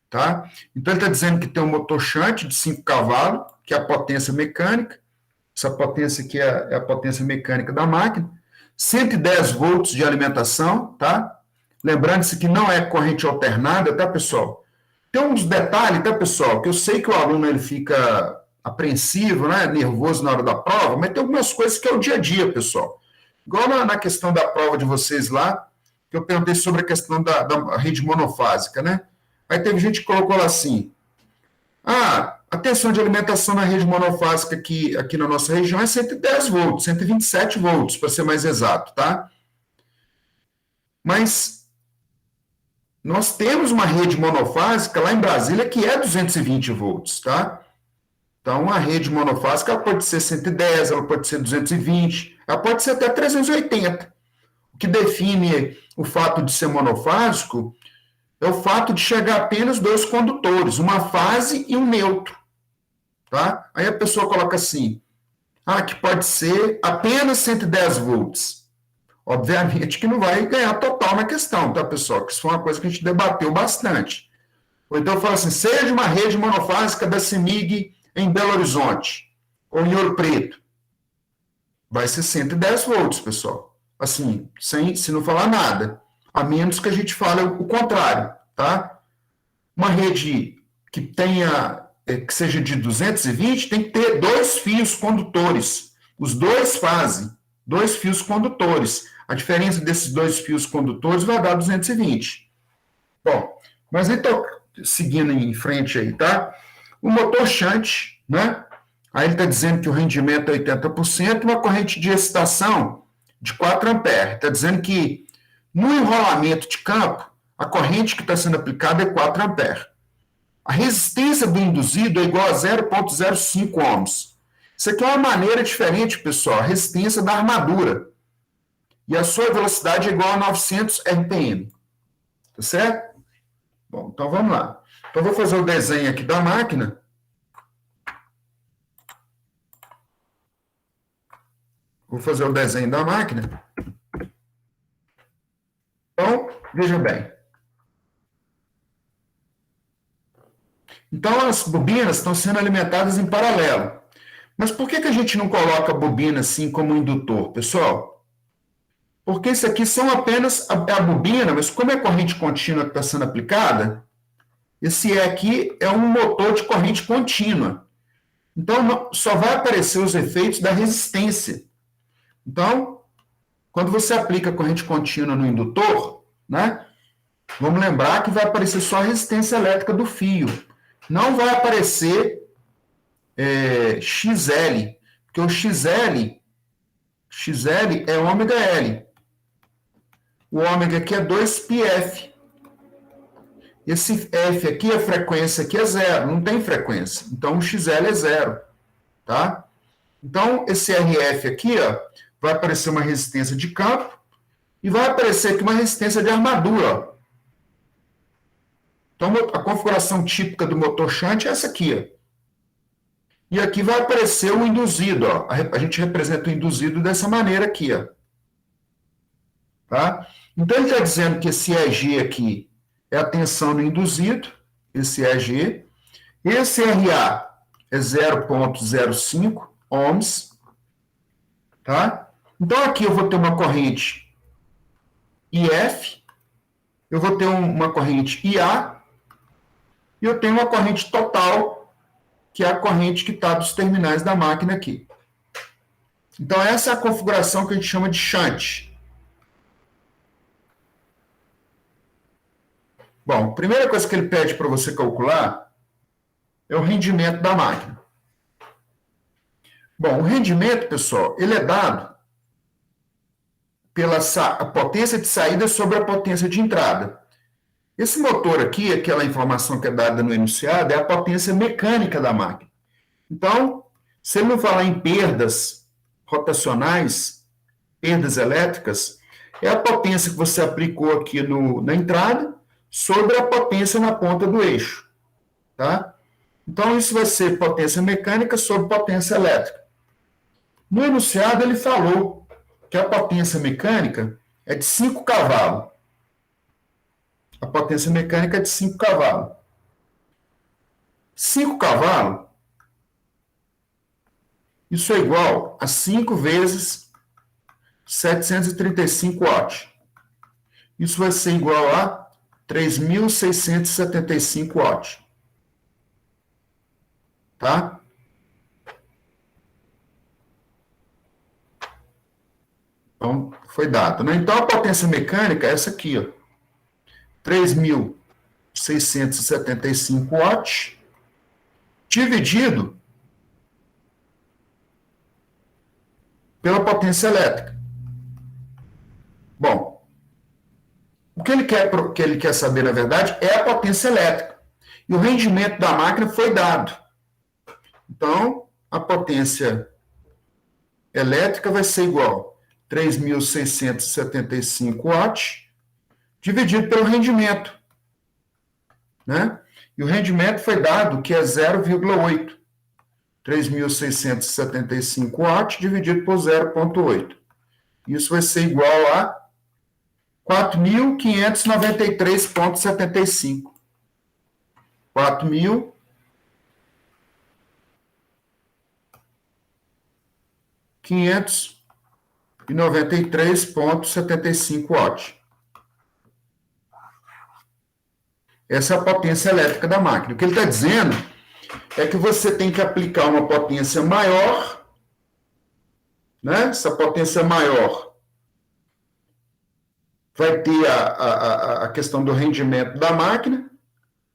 tá? Então, ele está dizendo que tem um motor shunt de 5 cavalos, que é a potência mecânica, essa potência aqui é a potência mecânica da máquina, 110 volts de alimentação, tá? Lembrando isso que não é corrente alternada, tá, pessoal? Tem uns detalhes, tá, pessoal, que eu sei que o aluno ele fica apreensivo, né, nervoso na hora da prova, mas tem algumas coisas que é o dia a dia, pessoal. Igual na questão da prova de vocês lá, que eu perguntei sobre a questão da rede monofásica, né? Aí teve gente que colocou lá assim, a tensão de alimentação na rede monofásica aqui na nossa região é 110 volts, 127 volts, para ser mais exato, tá? Mas nós temos uma rede monofásica lá em Brasília que é 220 volts, tá? Então, a rede monofásica ela pode ser 110, ela pode ser 220, ela pode ser até 380. O que define o fato de ser monofásico é o fato de chegar apenas 2 condutores, uma fase e um neutro. tá? Aí a pessoa coloca assim, que pode ser apenas 110 volts. Obviamente que não vai ganhar total na questão, tá, pessoal? Que isso foi uma coisa que a gente debateu bastante. Ou então fala assim, seja uma rede monofásica da CEMIG em Belo Horizonte, ou em Ouro Preto. Vai ser 110 volts, pessoal. Assim, se não falar nada. A menos que a gente fale o contrário, tá? Uma rede que tenha, que seja de 220, tem que ter 2 fios condutores. Os dois fazem 2 fios condutores. A diferença desses 2 fios condutores vai dar 220. Bom, mas então, seguindo em frente aí, tá? O motor shunt, né? Aí ele está dizendo que o rendimento é 80%, uma corrente de excitação de 4 amperes. Está dizendo que no enrolamento de campo, a corrente que está sendo aplicada é 4 amperes. A resistência do induzido é igual a 0,05 ohms. Isso aqui é uma maneira diferente, pessoal, a resistência da armadura. E a sua velocidade é igual a 900 RPM. Tá certo? Bom, então vamos lá. Então, eu vou fazer o desenho aqui da máquina. Vou fazer o desenho da máquina. Então, veja bem. Então, as bobinas estão sendo alimentadas em paralelo. Mas por que a gente não coloca a bobina assim como indutor, pessoal? Porque isso aqui são apenas a bobina, mas como é corrente contínua que está sendo aplicada, esse aqui é um motor de corrente contínua. Então, só vai aparecer os efeitos da resistência. Então, quando você aplica corrente contínua no indutor, né, vamos lembrar que vai aparecer só a resistência elétrica do fio. Não vai aparecer XL, porque o XL é ômega L. O ômega aqui é 2πf. Esse F aqui, a frequência aqui é 0, não tem frequência. Então, o XL é 0, tá? Então, esse RF aqui, ó, vai aparecer uma resistência de campo e vai aparecer aqui uma resistência de armadura, ó. Então, a configuração típica do motor shunt é essa aqui, ó. E aqui vai aparecer o induzido, ó. A gente representa o induzido dessa maneira aqui, ó. Tá? Então, ele está dizendo que esse EG aqui é a tensão no induzido, esse EG. Esse RA é 0,05 ohms. Tá? Então, aqui eu vou ter uma corrente IF, eu vou ter uma corrente IA, e eu tenho uma corrente total, que é a corrente que está dos terminais da máquina aqui. Então, essa é a configuração que a gente chama de shunt. Bom, a primeira coisa que ele pede para você calcular é o rendimento da máquina. Bom, o rendimento, pessoal, ele é dado pela a potência de saída sobre a potência de entrada. Esse motor aqui, aquela informação que é dada no enunciado, é a potência mecânica da máquina. Então, se ele não falar em perdas rotacionais, perdas elétricas, é a potência que você aplicou aqui na entrada sobre a potência na ponta do eixo. Tá? Então, isso vai ser potência mecânica sobre potência elétrica. No enunciado, ele falou que a potência mecânica é de 5 cavalos. A potência mecânica é de 5 cavalos. 5 cavalos, isso é igual a 5 vezes 735 watts. Isso vai ser igual a 3.675 watts. Tá? Então, foi dado, né? Então, a potência mecânica é essa aqui, ó. 3.675 watts dividido pela potência elétrica. Bom, o que ele quer saber, na verdade, é a potência elétrica. E o rendimento da máquina foi dado. Então, a potência elétrica vai ser igual a 3.675 watts dividido pelo rendimento. Né? E o rendimento foi dado que é 0,8. 3.675 watts dividido por 0,8. Isso vai ser igual a 4.593,75. 4.593,75 watts. Essa é a potência elétrica da máquina. O que ele está dizendo é que você tem que aplicar uma potência maior, né? Essa potência maior vai ter a questão do rendimento da máquina,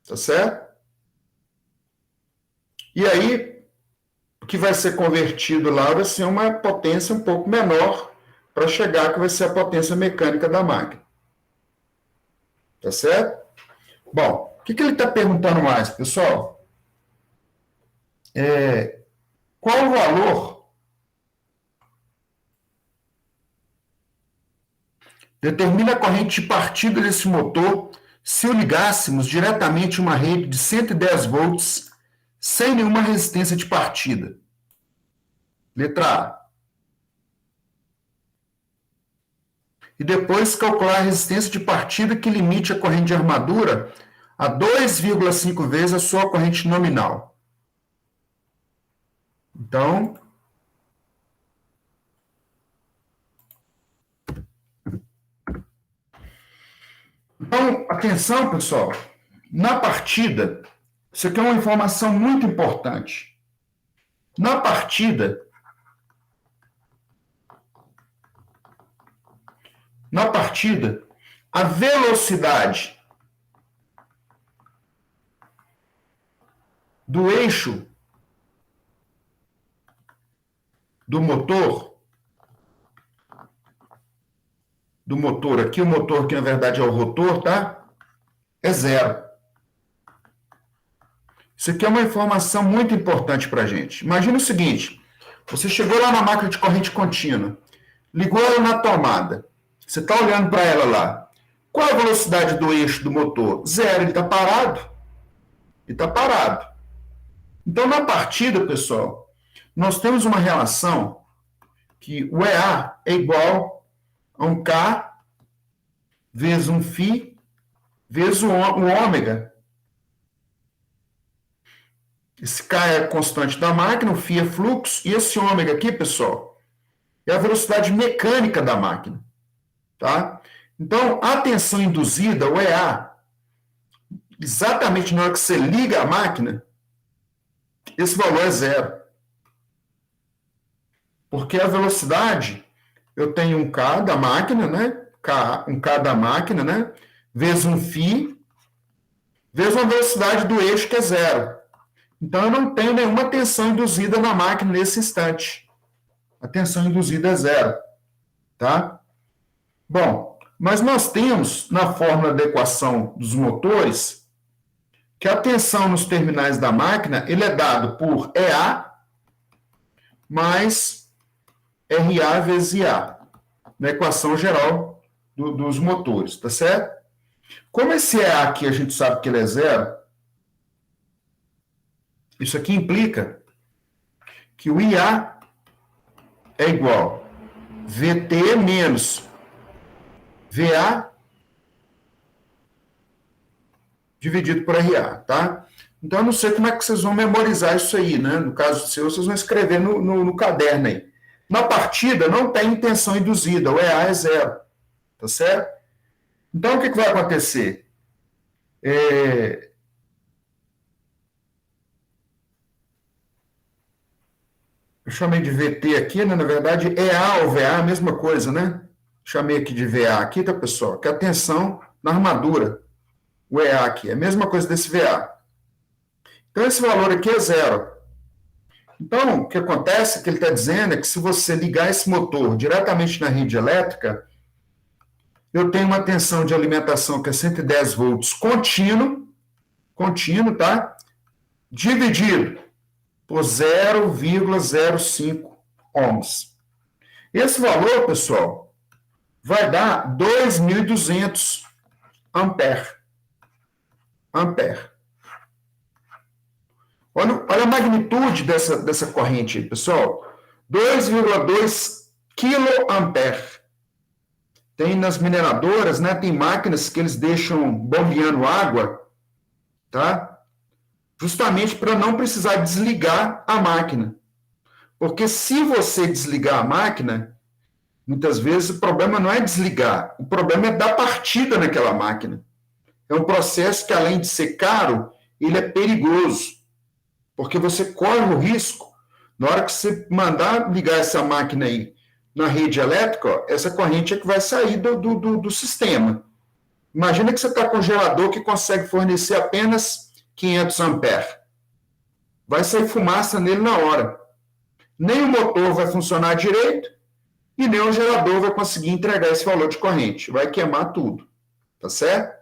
tá certo? E aí, o que vai ser convertido lá vai ser uma potência um pouco menor para chegar, que vai ser a potência mecânica da máquina. Tá certo? Bom, o que ele está perguntando mais, pessoal? Qual o valor determina a corrente de partida desse motor se o ligássemos diretamente uma rede de 110 volts sem nenhuma resistência de partida? Letra A. E depois calcular a resistência de partida que limite a corrente de armadura a 2,5 vezes a sua corrente nominal. Então, atenção, pessoal. Na partida, isso aqui é uma informação muito importante. Na partida, a velocidade do eixo do motor aqui, o motor que na verdade é o rotor, tá? É zero. Isso aqui é uma informação muito importante para a gente. Imagina o seguinte, você chegou lá na máquina de corrente contínua, ligou ela na tomada, você está olhando para ela lá. Qual a velocidade do eixo do motor? Zero, ele está parado. Ele está parado. Então, na partida, pessoal, nós temos uma relação que o EA é igual a um K vezes um φ vezes o ômega. Esse K é a constante da máquina, o φ é fluxo, e esse ômega aqui, pessoal, é a velocidade mecânica da máquina. Tá? Então, a tensão induzida, o EA, exatamente na hora que você liga a máquina, esse valor é zero. Porque a velocidade, eu tenho um K da máquina, né? Um K da máquina, né? Vezes um φ, vezes uma velocidade do eixo que é zero. Então, eu não tenho nenhuma tensão induzida na máquina nesse instante. A tensão induzida é zero. Tá? Bom, mas nós temos, na fórmula da equação dos motores, que a tensão nos terminais da máquina, ele é dado por EA mais RA vezes IA, na equação geral dos motores, tá certo? Como esse EA aqui a gente sabe que ele é zero, isso aqui implica que o IA é igual a VT menos VA dividido por RA, tá? Então, eu não sei como é que vocês vão memorizar isso aí, né? No caso seu, vocês vão escrever no caderno aí. Na partida, não tem tensão induzida, o EA é zero, tá certo? Então, o que vai acontecer? Eu chamei de VT aqui, né? Na verdade, EA ou VA é a mesma coisa, né? Chamei aqui de VA aqui, tá, pessoal? Que é a tensão na armadura. O EA aqui, é a mesma coisa desse VA. Então, esse valor aqui é zero. Então, o que acontece, que ele está dizendo, é que se você ligar esse motor diretamente na rede elétrica, eu tenho uma tensão de alimentação que é 110 volts contínuo, tá? Dividido por 0,05 ohms. Esse valor, pessoal, vai dar 2.200 ampere. Olha a magnitude dessa corrente aí, pessoal. 2,2 kA. Tem nas mineradoras, né? Tem máquinas que eles deixam bombeando água, tá? Justamente para não precisar desligar a máquina. Porque se você desligar a máquina, muitas vezes o problema não é desligar, o problema é dar partida naquela máquina. É um processo que, além de ser caro, ele é perigoso, porque você corre o risco, na hora que você mandar ligar essa máquina aí na rede elétrica, ó, essa corrente é que vai sair do sistema. Imagina que você está com um gerador que consegue fornecer apenas 500 amperes. Vai sair fumaça nele na hora. Nem o motor vai funcionar direito e nem o gerador vai conseguir entregar esse valor de corrente. Vai queimar tudo. Tá certo?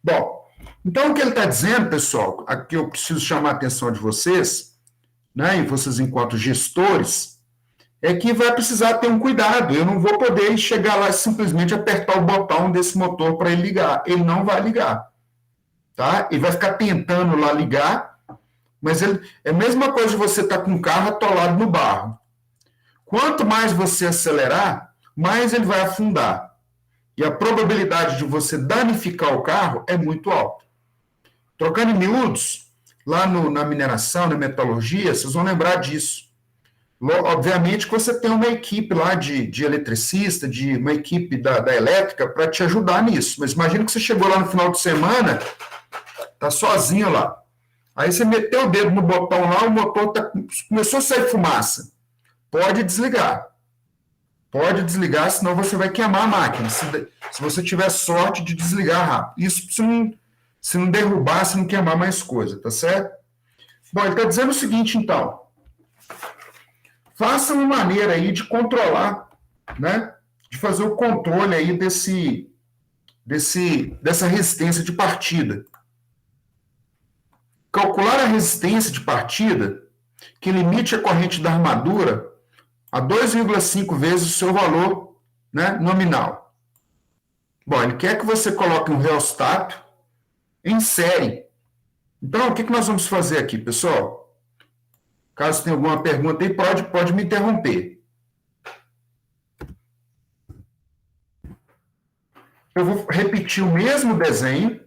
Bom, então o que ele está dizendo, pessoal, aqui eu preciso chamar a atenção de vocês, né, e vocês enquanto gestores, é que vai precisar ter um cuidado. Eu não vou poder chegar lá e simplesmente apertar o botão desse motor para ele ligar. Ele não vai ligar. Tá? Ele vai ficar tentando lá ligar, mas é a mesma coisa de você estar com um carro atolado no barro. Quanto mais você acelerar, mais ele vai afundar. E a probabilidade de você danificar o carro é muito alta. Trocando em miúdos, lá na mineração, na metalurgia, vocês vão lembrar disso. Obviamente que você tem uma equipe lá de eletricista, de uma equipe da elétrica para te ajudar nisso. Mas imagina que você chegou lá no final de semana, tá sozinho lá. Aí você meteu o dedo no botão lá, o motor começou a sair fumaça. Pode desligar. Pode desligar, senão você vai queimar a máquina. Se você tiver sorte de desligar rápido. Isso se não derrubar, se não queimar mais coisa, tá certo? Bom, ele está dizendo o seguinte, então. Faça uma maneira aí de controlar, né? De fazer o controle aí dessa resistência de partida. Calcular a resistência de partida que limite a corrente da armadura a 2,5 vezes o seu valor, né, nominal. Bom, ele quer que você coloque um reostato em série. Então, o que nós vamos fazer aqui, pessoal? Caso tenha alguma pergunta aí, pode me interromper. Eu vou repetir o mesmo desenho.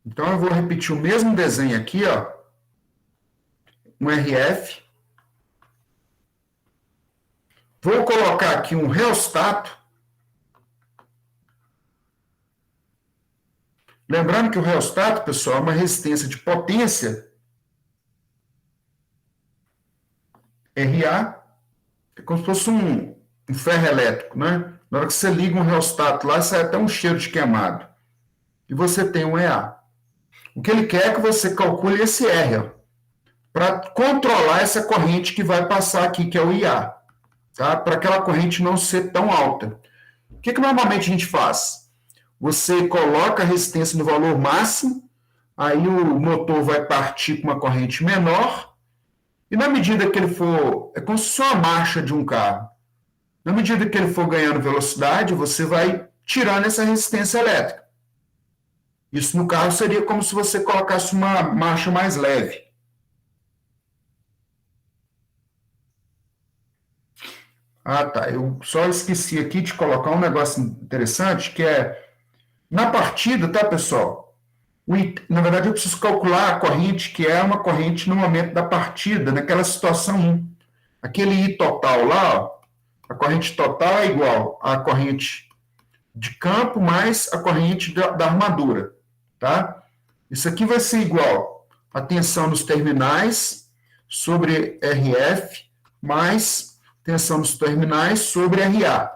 Então, eu vou repetir o mesmo desenho aqui, ó. Um RF. Vou colocar aqui um reostato. Lembrando que o reostato, pessoal, é uma resistência de potência RA, é como se fosse um ferro elétrico, né? Na hora que você liga um reostato lá, sai até um cheiro de queimado. E você tem um EA. O que ele quer é que você calcule esse R, para controlar essa corrente que vai passar aqui, que é o IA, tá? Para aquela corrente não ser tão alta. O que normalmente a gente faz? Você coloca a resistência no valor máximo, aí o motor vai partir com uma corrente menor, e na medida que ele for... É como se fosse uma marcha de um carro. Na medida que ele for ganhando velocidade, você vai tirando essa resistência elétrica. Isso no carro seria como se você colocasse uma marcha mais leve. Ah, tá. Eu só esqueci aqui de colocar um negócio interessante, que é, na partida, tá, pessoal? Na verdade, eu preciso calcular a corrente, que é uma corrente no momento da partida, naquela situação 1. Aquele I total lá, ó, a corrente total é igual à corrente de campo mais a corrente da armadura, tá? Isso aqui vai ser igual a tensão nos terminais sobre RF mais tensão nos terminais sobre RA.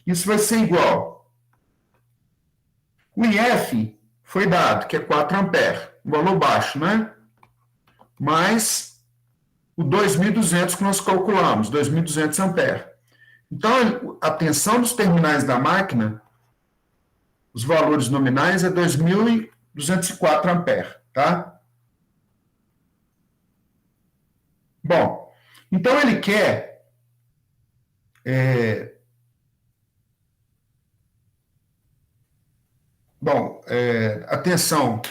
Isso vai ser igual. O IF foi dado, que é 4 amperes, um valor baixo, né? Mais o 2.200 que nós calculamos, 2.200 amperes. Então, a tensão dos terminais da máquina, os valores nominais é 2.204 amperes, tá? Bom, então ele quer a tensão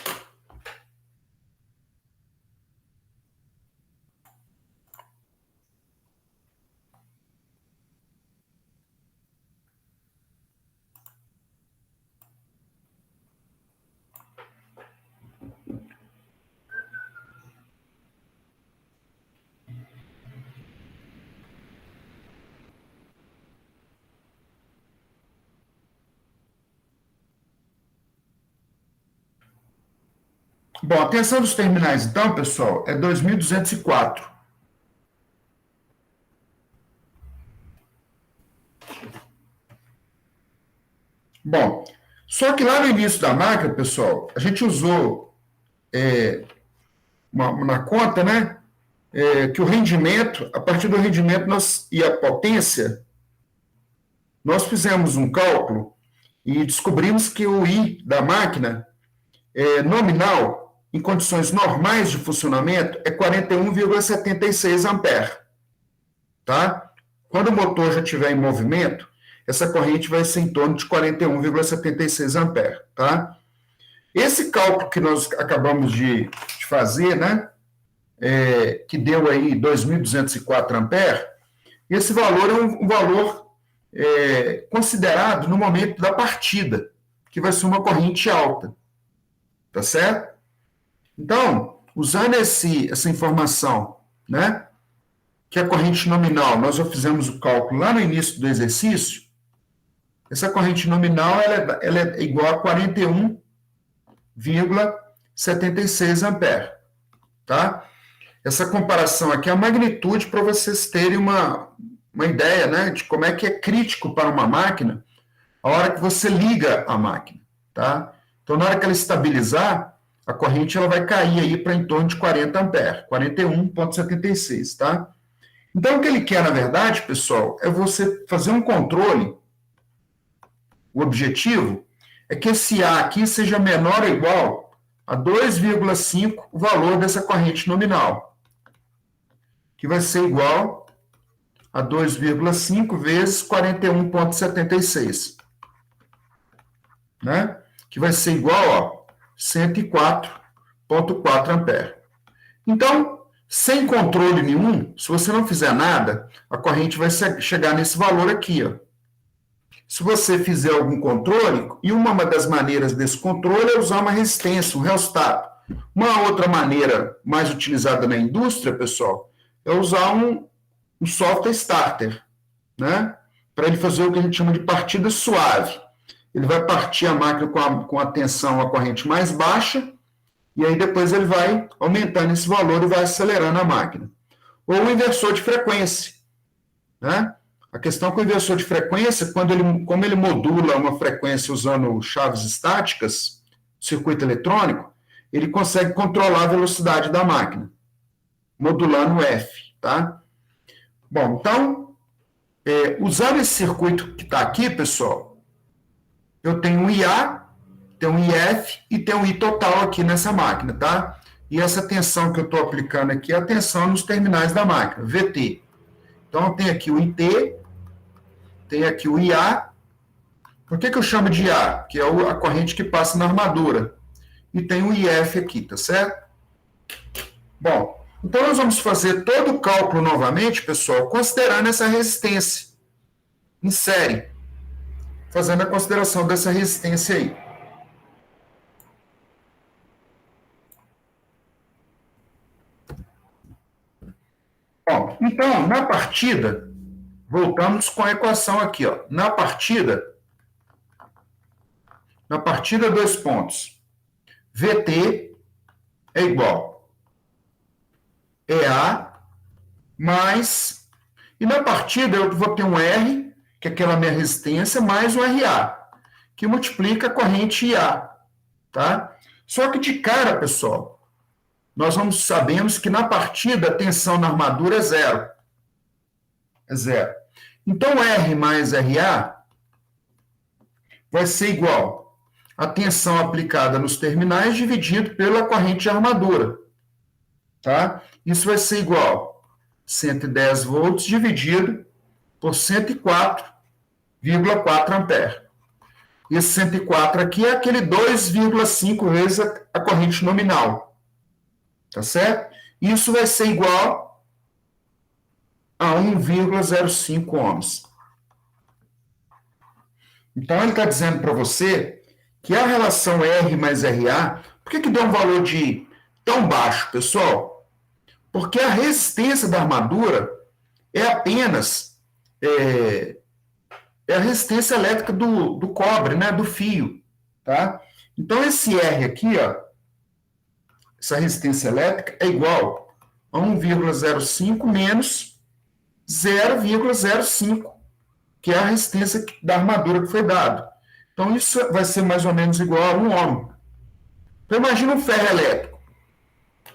Bom, a tensão dos terminais, então, pessoal, é 2.204. Bom, só que lá no início da máquina, pessoal, a gente usou na conta, né, que o rendimento, a partir do rendimento e a potência, nós fizemos um cálculo e descobrimos que o I da máquina nominal, em condições normais de funcionamento, é 41,76 ampere. Tá? Quando o motor já estiver em movimento, essa corrente vai ser em torno de 41,76 ampere. Tá? Esse cálculo que nós acabamos de fazer, né, que deu aí 2.204 ampere, esse valor é um valor considerado no momento da partida, que vai ser uma corrente alta. Tá certo? Então, usando essa informação, né, que a corrente nominal, nós já fizemos o cálculo lá no início do exercício, essa corrente nominal ela é igual a 41,76 ampere. Tá? Essa comparação aqui é a magnitude para vocês terem uma ideia, né, de como é que é crítico para uma máquina a hora que você liga a máquina. Tá? Então, na hora que ela estabilizar, a corrente ela vai cair aí para em torno de 40 ampere, 41,76, tá? Então, o que ele quer, na verdade, pessoal, é você fazer um controle. O objetivo é que esse A aqui seja menor ou igual a 2,5 o valor dessa corrente nominal, que vai ser igual a 2,5 vezes 41,76, né? Que vai ser igual a 104,4 ampere. Então, sem controle nenhum, se você não fizer nada, a corrente vai chegar nesse valor aqui, ó. Se você fizer algum controle, e uma das maneiras desse controle é usar uma resistência, um rheostato. Uma outra maneira mais utilizada na indústria, pessoal, é usar um software starter, né? Para ele fazer o que a gente chama de partida suave. Ele vai partir a máquina com a tensão, a corrente mais baixa, e aí depois ele vai aumentando esse valor e vai acelerando a máquina. Ou o inversor de frequência, né? A questão com o inversor de frequência, como ele modula uma frequência usando chaves estáticas, circuito eletrônico, ele consegue controlar a velocidade da máquina, modulando o F, tá? Bom, então, usando esse circuito que está aqui, pessoal, eu tenho um IA, tenho um IF e tenho um I total aqui nessa máquina, tá? E essa tensão que eu estou aplicando aqui é a tensão nos terminais da máquina, VT. Então, eu tenho aqui o IT, tenho aqui o IA. Por que eu chamo de IA? Que é a corrente que passa na armadura. E tem o IF aqui, tá certo? Bom, então nós vamos fazer todo o cálculo novamente, pessoal, considerando essa resistência em série. Fazendo a consideração dessa resistência aí. Bom, então, na partida, voltamos com a equação aqui, ó. Na partida, 2 pontos. VT é igual EA mais... E na partida eu vou ter um R, que é aquela minha resistência, mais um RA, que multiplica a corrente IA. Tá? Só que de cara, pessoal, nós sabemos que na partida a tensão na armadura é zero. É zero. Então, R mais RA vai ser igual a tensão aplicada nos terminais dividido pela corrente de armadura. Tá? Isso vai ser igual a 110 volts dividido por 104,4 ampere. Esse 104 aqui é aquele 2,5 vezes a corrente nominal. Tá certo? Isso vai ser igual a 1,05 ohms. Então, ele está dizendo para você que a relação R mais RA, por que deu um valor de tão baixo, pessoal? Porque a resistência da armadura é apenas a resistência elétrica do cobre, né, do fio. Tá? Então, esse R aqui, ó, essa resistência elétrica é igual a 1,05 menos 0,05, que é a resistência da armadura que foi dado. Então, isso vai ser mais ou menos igual a 1 ohm. Então, imagina um ferro elétrico.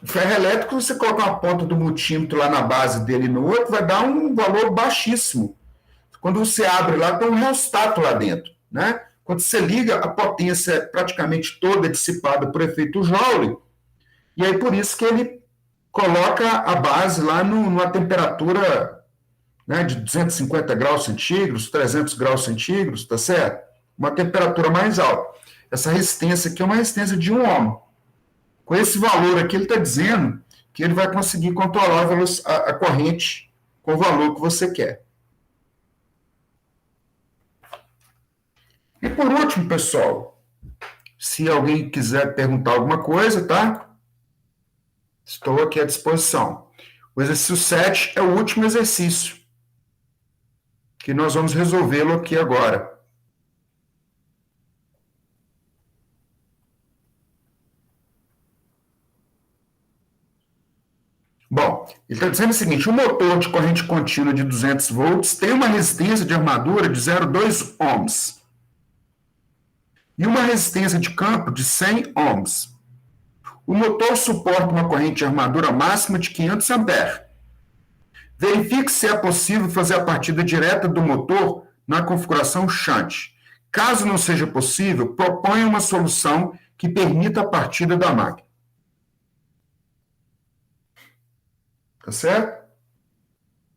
O ferro elétrico, você coloca uma ponta do multímetro lá na base dele e no outro, vai dar um valor baixíssimo. Quando você abre lá, tem um reostato lá dentro, né? Quando você liga, a potência é praticamente toda dissipada por efeito Joule, e aí por isso que ele coloca a base lá numa temperatura, né, de 250 graus centígrados, 300 graus centígrados, tá certo? Uma temperatura mais alta. Essa resistência aqui é uma resistência de 1 ohm. Com esse valor aqui, ele está dizendo que ele vai conseguir controlar a corrente com o valor que você quer. E por último, pessoal, se alguém quiser perguntar alguma coisa, tá? Estou aqui à disposição. O exercício 7 é o último exercício, que nós vamos resolvê-lo aqui agora. Bom, ele está dizendo o seguinte: um motor de corrente contínua de 200 volts tem uma resistência de armadura de 0,2 ohms e uma resistência de campo de 100 ohms. O motor suporta uma corrente de armadura máxima de 500 amperes. Verifique se é possível fazer a partida direta do motor na configuração shunt. Caso não seja possível, proponha uma solução que permita a partida da máquina. Tá certo?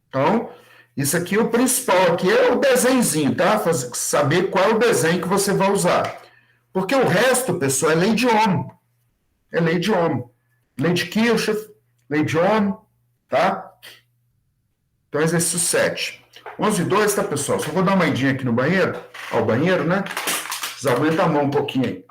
Então, isso aqui, o principal aqui é o desenhozinho, tá? Saber qual é o desenho que você vai usar. Porque o resto, pessoal, é lei de Ohm. É lei de Ohm. Lei de Kirchhoff, lei de Ohm, tá? Então, exercício 7. 11,2, tá, pessoal? Só vou dar uma idinha aqui no banheiro. Ao banheiro, né? Vocês aguentam a mão um pouquinho aí.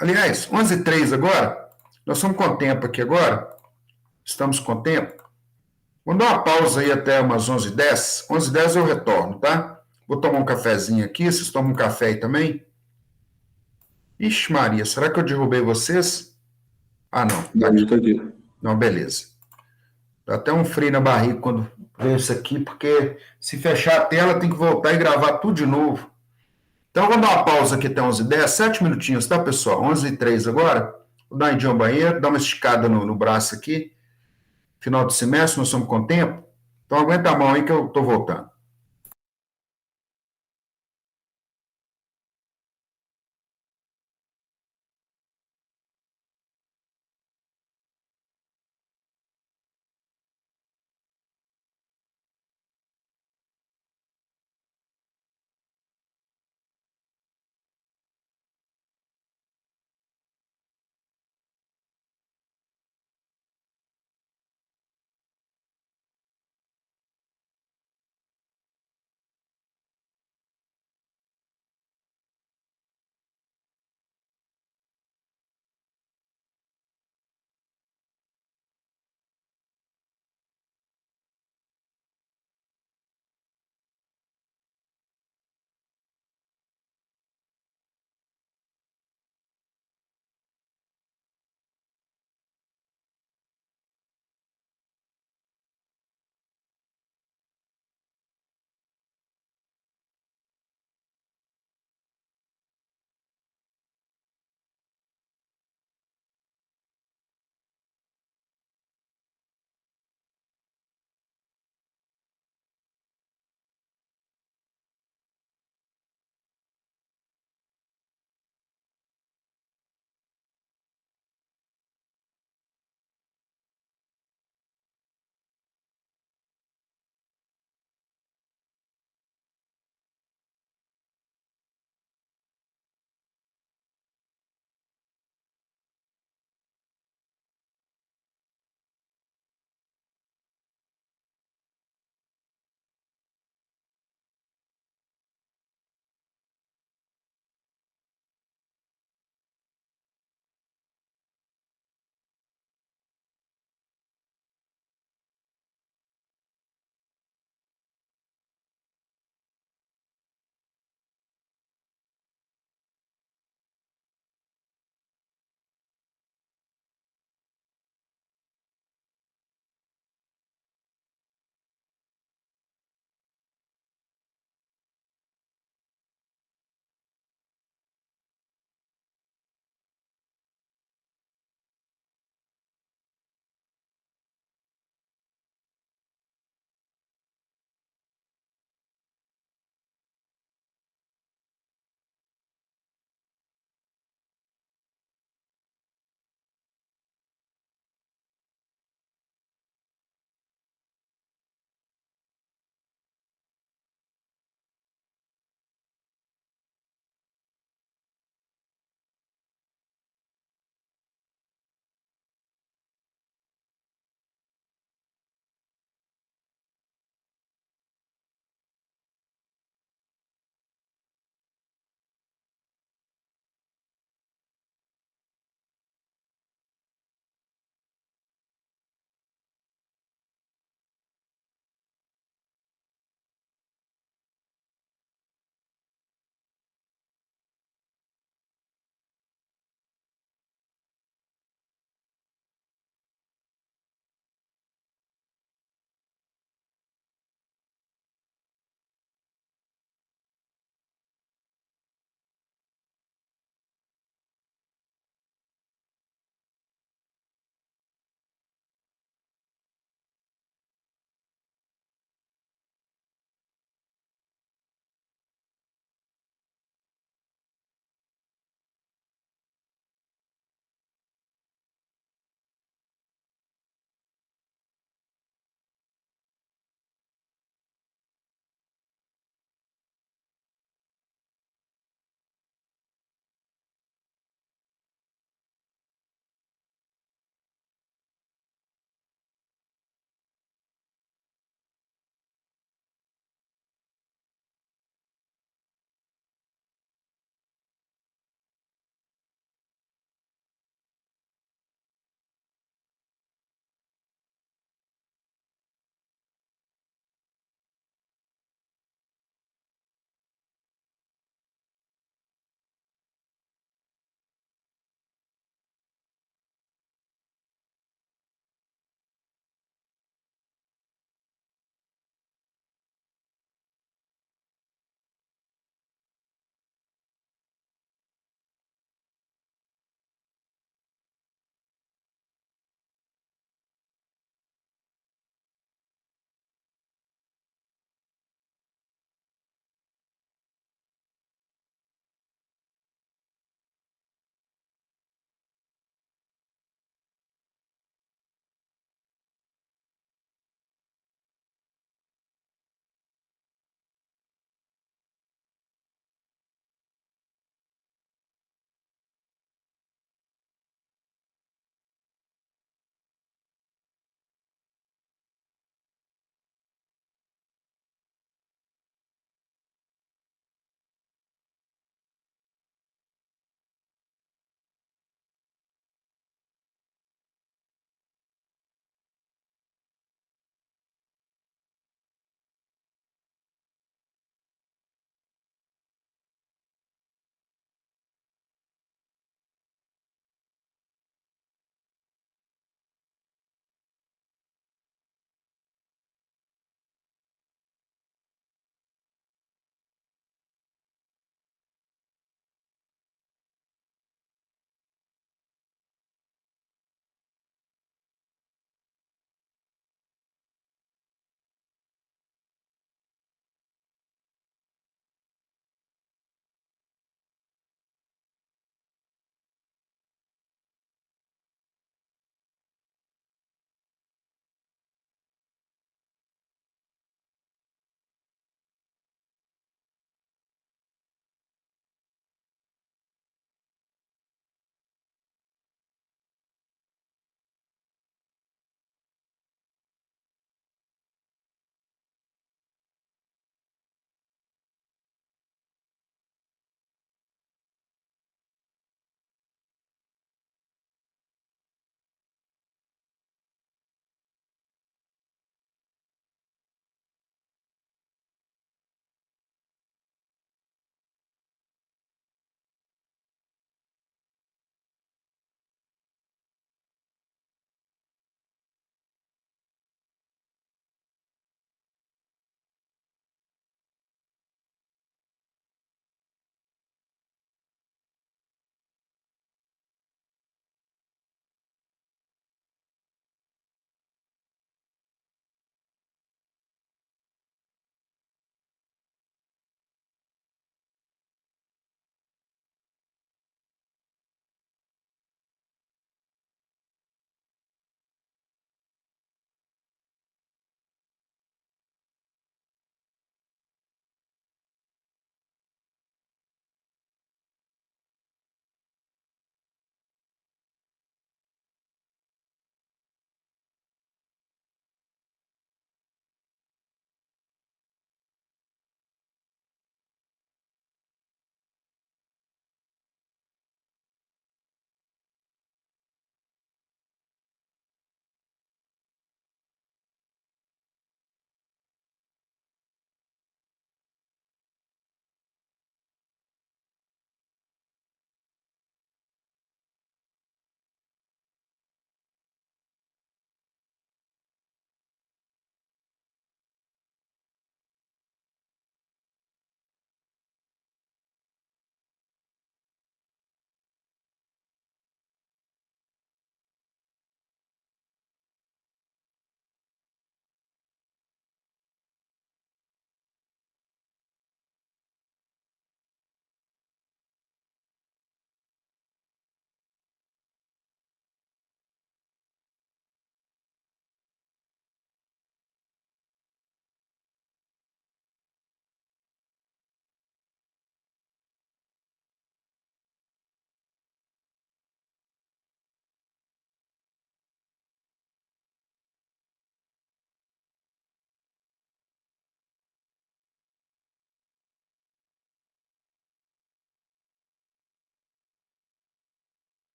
Aliás, 11h03 agora. Nós estamos com tempo aqui agora. Estamos com tempo. Vamos dar uma pausa aí até umas 11h10. 11h10 eu retorno, tá? Vou tomar um cafezinho aqui. Vocês tomam um café aí também? Ixi, Maria, será que eu derrubei vocês? Ah, não. Tá aqui. Tá aqui. Não, beleza. Dá até um frio na barriga quando vê isso aqui, porque se fechar a tela tem que voltar e gravar tudo de novo. Então, vamos dar uma pausa aqui até 11h10, 7 minutinhos, tá, pessoal? 11h03 agora. Vou dar uma idinha ao banheiro, dar uma esticada no braço aqui. Final de semestre, nós estamos com tempo. Então, aguenta a mão aí que eu estou voltando.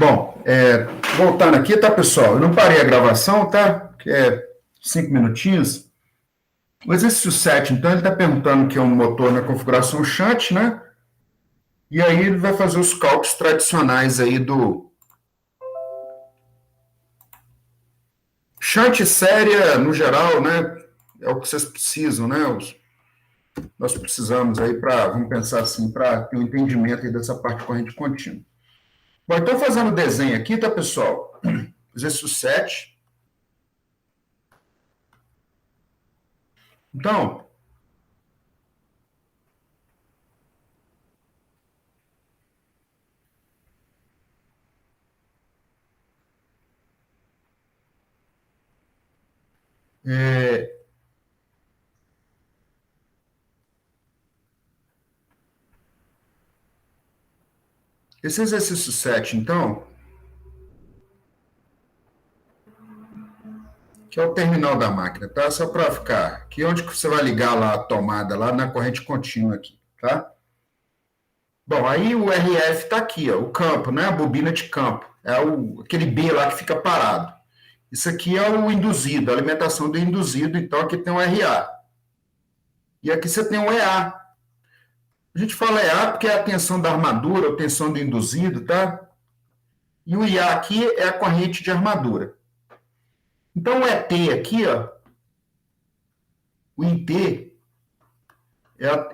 Bom, voltando aqui, tá, pessoal? Eu não parei a gravação, tá? Que é 5 minutinhos. O exercício 7, então, ele está perguntando que é um motor na configuração shunt, né? E aí ele vai fazer os cálculos tradicionais aí do shunt séria, no geral, né? É o que vocês precisam, né? Nós precisamos aí para, vamos pensar assim, para ter um entendimento aí dessa parte de corrente contínua. Bom, então fazendo o desenho aqui, tá, pessoal? Exercício 7. Então, esse exercício 7, então, que é o terminal da máquina, tá? Só para ficar aqui, onde que você vai ligar lá a tomada, lá na corrente contínua aqui, tá? Bom, aí o RF está aqui, ó, o campo, né? A bobina de campo. É aquele B lá que fica parado. Isso aqui é o induzido, a alimentação do induzido, então aqui tem um RA. E aqui você tem um EA. A gente fala EA porque é a tensão da armadura, ou tensão do induzido, tá? E o IA aqui é a corrente de armadura. Então, o ET aqui, ó, o IT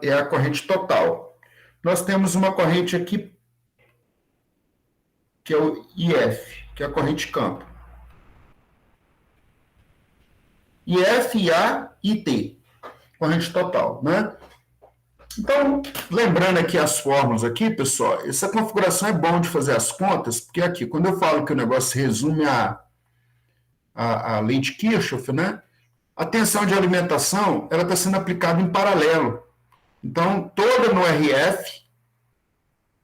é a corrente total. Nós temos uma corrente aqui, que é o IF, que é a corrente de campo. IF, IA, IT, corrente total, né? Então, lembrando aqui as fórmulas aqui, pessoal, essa configuração é bom de fazer as contas, porque aqui, quando eu falo que o negócio se resume a lei de Kirchhoff, né? A tensão de alimentação, ela está sendo aplicada em paralelo. Então, toda no RF,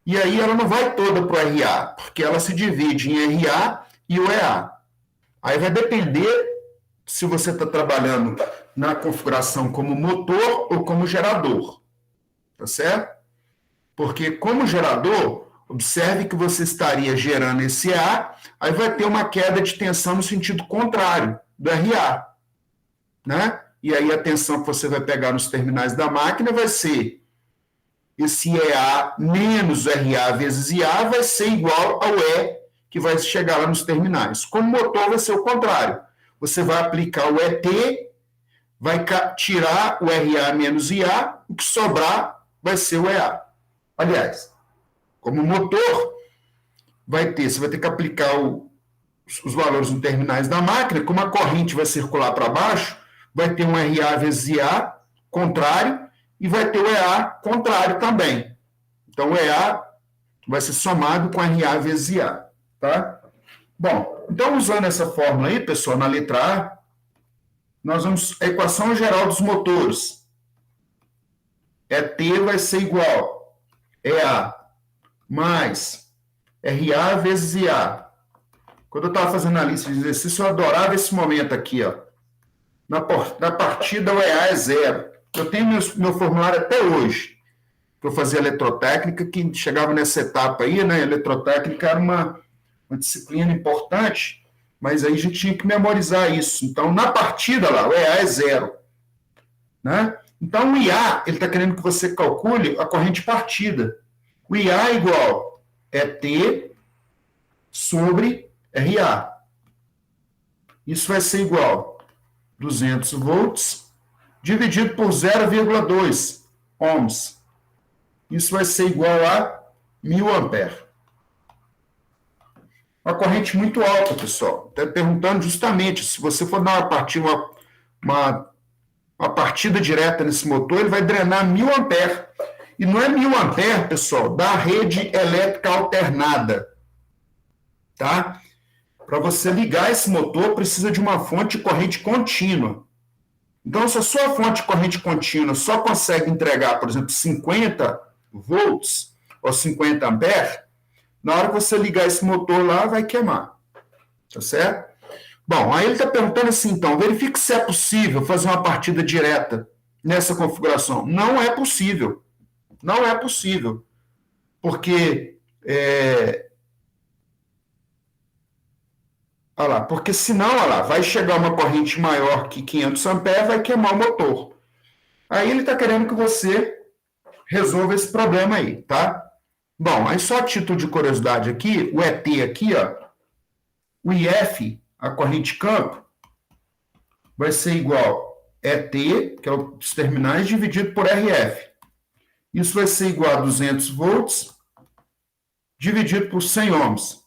e aí ela não vai toda para o RA, porque ela se divide em RA e o EA. Aí vai depender se você está trabalhando na configuração como motor ou como gerador. Tá certo? Porque como gerador, observe que você estaria gerando esse EA, aí vai ter uma queda de tensão no sentido contrário, do RA. Né? E aí a tensão que você vai pegar nos terminais da máquina vai ser esse EA menos RA vezes IA vai ser igual ao E que vai chegar lá nos terminais. Como motor vai ser o contrário. Você vai aplicar o ET, vai tirar o RA menos IA, o que sobrar vai ser o EA. Aliás, como motor, você vai ter que aplicar os valores nos terminais da máquina, como a corrente vai circular para baixo, vai ter um RA vezes IA contrário e vai ter o EA contrário também. Então, o EA vai ser somado com RA vezes IA. Tá? Bom, então, usando essa fórmula aí, pessoal, na letra A, nós vamos a equação geral dos motores. ET vai ser igual a EA mais RA vezes IA. Quando eu estava fazendo a lista de exercício, eu adorava esse momento aqui, ó. Na partida, o EA é 0. Eu tenho meu formulário até hoje, que eu fazia eletrotécnica, que chegava nessa etapa aí, né? Eletrotécnica era uma disciplina importante, mas aí a gente tinha que memorizar isso. Então, na partida lá, o EA é 0. Né? Então, o IA, ele está querendo que você calcule a corrente partida. O IA é igual ET sobre RA. Isso vai ser igual 200 volts dividido por 0,2 ohms. Isso vai ser igual a 1.000 amperes. Uma corrente muito alta, pessoal. Está perguntando justamente, se você for dar uma partida direta nesse motor, ele vai drenar 1.000 amperes. E não é 1.000 amperes, pessoal, da rede elétrica alternada. Tá? Para você ligar esse motor, precisa de uma fonte de corrente contínua. Então, se a sua fonte de corrente contínua só consegue entregar, por exemplo, 50 volts ou 50 amperes, na hora que você ligar esse motor lá, vai queimar. Tá certo? Bom, aí ele está perguntando assim, então, verifique se é possível fazer uma partida direta nessa configuração. Não é possível. Não é possível. Porque Olha lá, porque senão, olha lá, vai chegar uma corrente maior que 500 amperes, vai queimar o motor. Aí ele está querendo que você resolva esse problema aí, tá? Bom, aí só a título de curiosidade aqui, o ET aqui, ó, o IF, a corrente campo, vai ser igual ET, que é os terminais, dividido por RF. Isso vai ser igual a 200 volts, dividido por 100 ohms.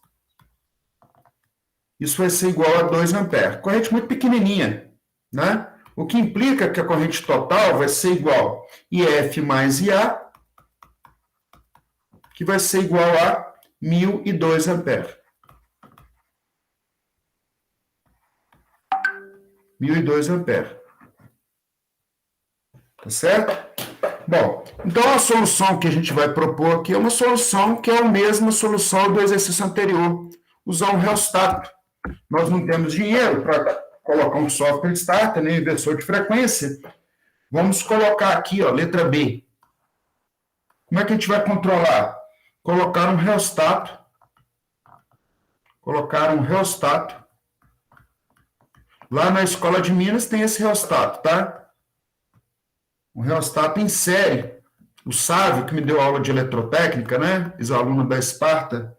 Isso vai ser igual a 2 amperes. Corrente muito pequenininha, né? O que implica que a corrente total vai ser igual IF mais IA, que vai ser igual a 1.002 amperes. 1.002 amperes. Tá certo? Bom, então a solução que a gente vai propor aqui é uma solução que é a mesma solução do exercício anterior, usar um rheostato. Nós não temos dinheiro para colocar um software starter, nem inversor de frequência. Vamos colocar aqui, ó, letra B. Como é que a gente vai controlar? Colocar um rheostato. Colocar um rheostato. Lá na Escola de Minas tem esse rheostato, tá? Um rheostato em série. O Sávio, que me deu aula de eletrotécnica, né? Ex-aluno da Esparta,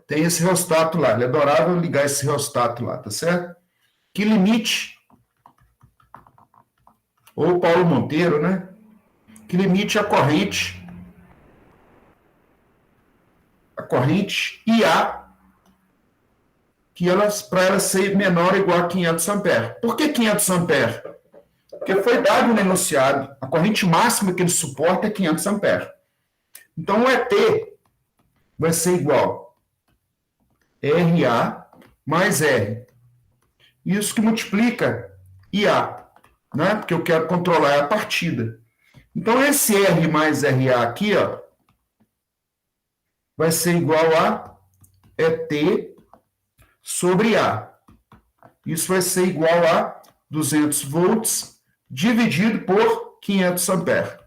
tem esse rheostato lá. Ele adorava ligar esse rheostato lá, tá certo? Que limite, ou Paulo Monteiro, né? Que limite a corrente IA, que para ela ser menor ou igual a 500 amperes. Por que 500 amperes? Porque foi dado no enunciado, a corrente máxima que ele suporta é 500 amperes. Então, o ET vai ser igual RA mais R. Isso que multiplica IA, né? Porque eu quero controlar a partida. Então, esse R mais RA aqui, ó, vai ser igual a ET sobre A. Isso vai ser igual a 200 volts dividido por 500 amperes.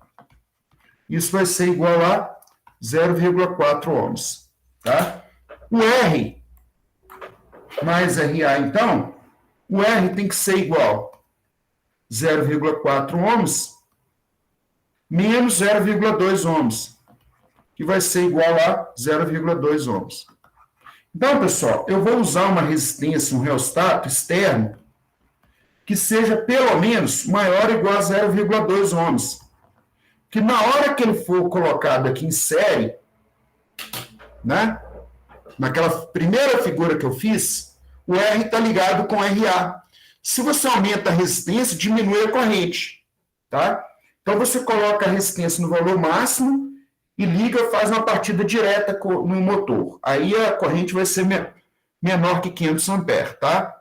Isso vai ser igual a 0,4 ohms. Tá? O R mais RA, então, o R tem que ser igual a 0,4 ohms menos 0,2 ohms, que vai ser igual a 0,2 ohms. Então, pessoal, eu vou usar uma resistência, um rheostato externo, que seja pelo menos maior ou igual a 0,2 ohms. Que na hora que ele for colocado aqui em série, né, naquela primeira figura que eu fiz, o R está ligado com RA. Se você aumenta a resistência, diminui a corrente. Tá? Então, você coloca a resistência no valor máximo e liga, faz uma partida direta no motor. Aí a corrente vai ser menor que 500 amperes, tá?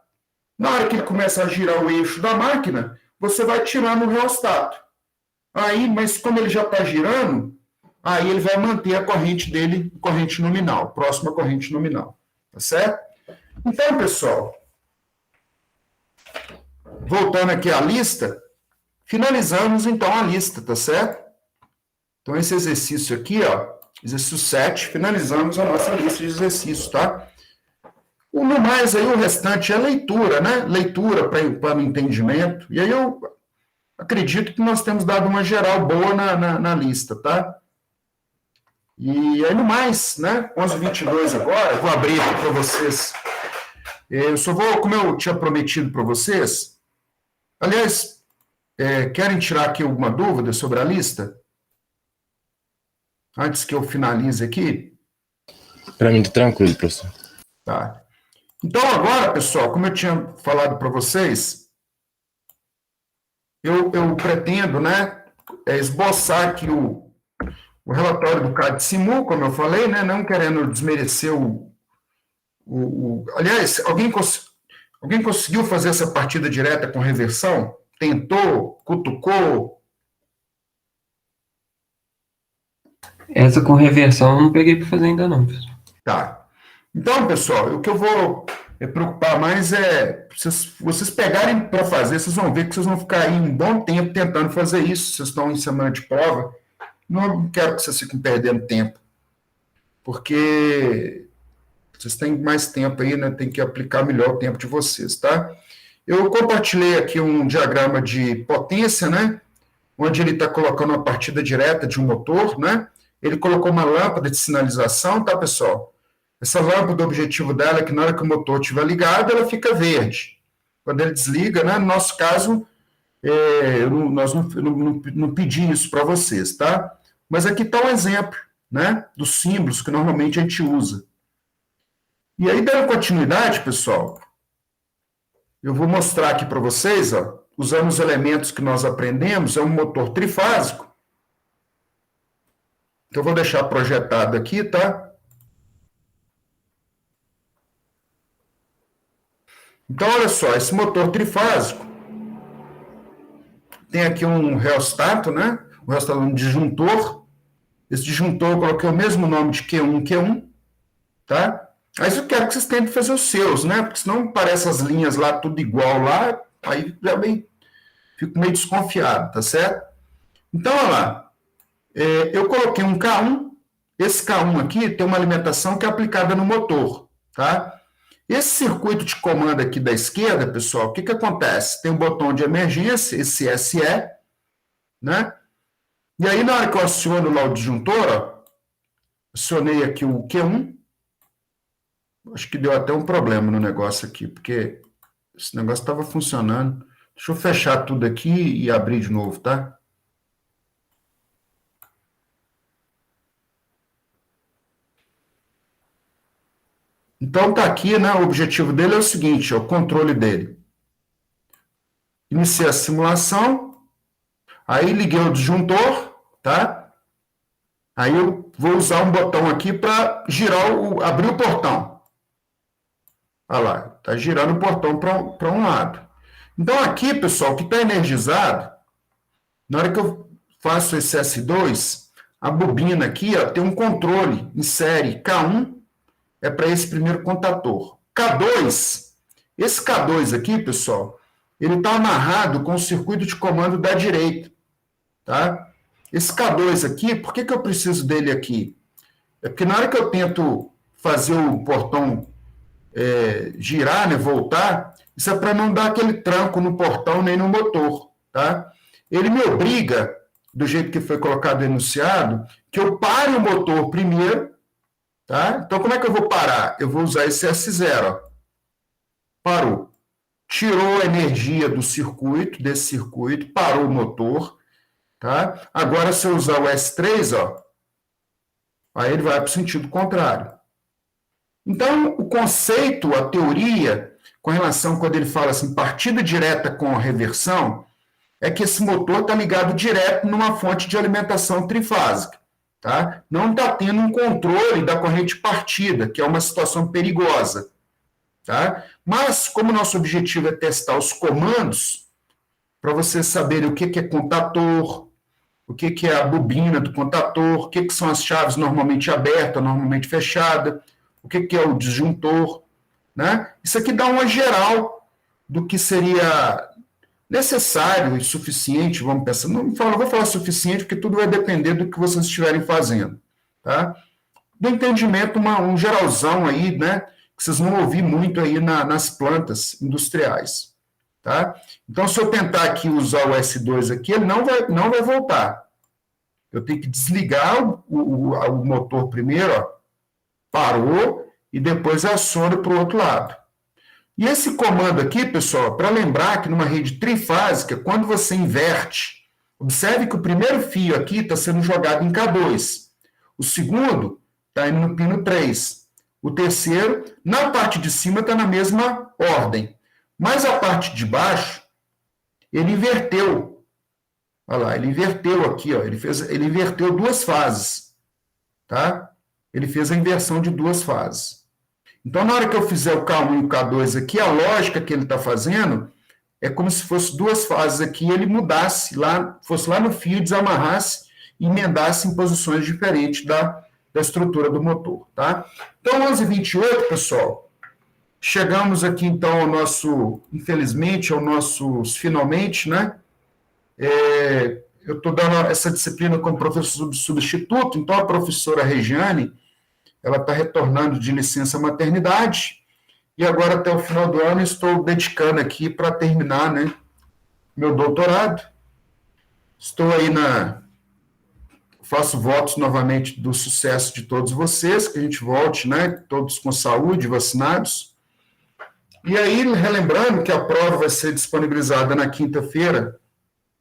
Na hora que ele começa a girar o eixo da máquina, você vai tirando o rheostato. Aí, mas como ele já está girando, aí ele vai manter a corrente dele, corrente nominal, próxima corrente nominal. Tá certo? Então, pessoal, voltando aqui à lista, finalizamos então a lista, tá certo? Então, esse exercício aqui, ó, exercício 7, finalizamos a nossa lista de exercícios, tá? No mais, aí o restante é leitura, né? Leitura para o entendimento. E aí eu acredito que nós temos dado uma geral boa na lista, tá? E aí, no mais, né? 11h22 agora, eu vou abrir aqui para vocês. Eu só vou, como eu tinha prometido para vocês, aliás, querem tirar aqui alguma dúvida sobre a lista? Antes que eu finalize aqui? Para mim, tá tranquilo, professor. Tá. Então, agora, pessoal, como eu tinha falado para vocês, eu pretendo, né, esboçar aqui o relatório do CAD-SIMU, como eu falei, né, não querendo desmerecer aliás, alguém conseguiu fazer essa partida direta com reversão? Tentou? Cutucou? Essa com reversão eu não peguei para fazer ainda não, professor. Tá. Então, pessoal, o que eu vou preocupar mais é vocês pegarem para fazer, vocês vão ver que vocês vão ficar aí um bom tempo tentando fazer isso, vocês estão em semana de prova, não quero que vocês fiquem perdendo tempo, porque Vocês têm mais tempo aí, né? Tem que aplicar melhor o tempo de vocês, tá? Eu compartilhei aqui um diagrama de potência, né? Onde ele está colocando uma partida direta de um motor, né? Ele colocou uma lâmpada de sinalização, tá, pessoal? Essa lâmpada, o objetivo dela é que na hora que o motor estiver ligado, ela fica verde. Quando ele desliga, né? No nosso caso, nós não pedi isso para vocês, tá? Mas aqui está um exemplo, né? Dos símbolos que normalmente a gente usa. E aí, dando continuidade, pessoal, eu vou mostrar aqui para vocês, ó, usando os elementos que nós aprendemos, é um motor trifásico. Então, eu vou deixar projetado aqui, tá? Então, olha só, esse motor trifásico tem aqui um reostato, né? Um reostato, um disjuntor. Esse disjuntor eu coloquei o mesmo nome de Q1, tá? Aí eu quero que vocês tentem fazer os seus, né? Porque senão parece as linhas lá tudo igual lá, aí já fico meio desconfiado, tá certo? Então, olha lá. Eu coloquei um K1. Esse K1 aqui tem uma alimentação que é aplicada no motor, tá? Esse circuito de comando aqui da esquerda, pessoal, o que acontece? Tem um botão de emergência, esse SE, né? E aí, na hora que eu aciono lá o disjuntor, ó, acionei aqui o Q1, acho que deu até um problema no negócio aqui, porque esse negócio estava funcionando. Deixa eu fechar tudo aqui e abrir de novo, tá? Então, tá aqui, né? O objetivo dele é o seguinte, ó, o controle dele. Iniciei a simulação, aí liguei o disjuntor, tá? Aí eu vou usar um botão aqui para girar abrir o portão. Olha lá, tá girando o portão para um lado. Então, aqui, pessoal, que está energizado, na hora que eu faço esse S2, a bobina aqui, ó, tem um controle em série K1, é para esse primeiro contator. K2, esse K2 aqui, pessoal, ele está amarrado com o circuito de comando da direita, tá? Esse K2 aqui, por que eu preciso dele aqui? É porque na hora que eu tento fazer o portão girar, né, voltar, isso é para não dar aquele tranco no portão nem no motor, tá? Ele me obriga, do jeito que foi colocado enunciado, que eu pare o motor primeiro, tá? Então, como é que eu vou parar? Eu vou usar esse S0, ó. Parou. Tirou a energia do circuito, desse circuito, parou o motor, tá? Agora, se eu usar o S3, ó, aí ele vai para o sentido contrário. Então, o conceito, a teoria, com relação quando ele fala assim, partida direta com reversão, é que esse motor está ligado direto numa fonte de alimentação trifásica, tá? Não está tendo um controle da corrente partida, que é uma situação perigosa, tá? Mas, como nosso objetivo é testar os comandos, para vocês saberem o que é contator, o que é a bobina do contator, o que são as chaves normalmente abertas, normalmente fechadas, o que é o disjuntor, né? Isso aqui dá uma geral do que seria necessário e suficiente, vamos pensar, não vou falar suficiente, porque tudo vai depender do que vocês estiverem fazendo, tá? Do entendimento, um geralzão aí, né, que vocês vão ouvir muito aí nas plantas industriais, tá? Então, se eu tentar aqui usar o S2 aqui, ele não vai voltar. Eu tenho que desligar o motor primeiro, ó, parou, e depois aciono para o outro lado. E esse comando aqui, pessoal, para lembrar que numa rede trifásica, quando você inverte, observe que o primeiro fio aqui está sendo jogado em K2, o segundo está indo no pino 3, o terceiro, na parte de cima, está na mesma ordem, mas a parte de baixo, ele inverteu. Olha lá, ele inverteu aqui, ó, ele inverteu duas fases, tá? Ele fez a inversão de duas fases. Então, na hora que eu fizer o K1 e o K2 aqui, a lógica que ele está fazendo é como se fosse duas fases aqui, e ele mudasse, fosse lá no fio, desamarrasse e emendasse em posições diferentes da estrutura do motor, tá? Então, 11h28, pessoal, chegamos aqui, então, ao nosso, infelizmente, ao nossos finalmente, né? Eu estou dando essa disciplina como professor substituto, então a professora Regiane, ela está retornando de licença maternidade, e agora, até o final do ano, estou dedicando aqui para terminar, né, meu doutorado. Estou aí faço votos novamente do sucesso de todos vocês, que a gente volte, né, todos com saúde, vacinados. E aí, relembrando que a prova vai ser disponibilizada na quinta-feira,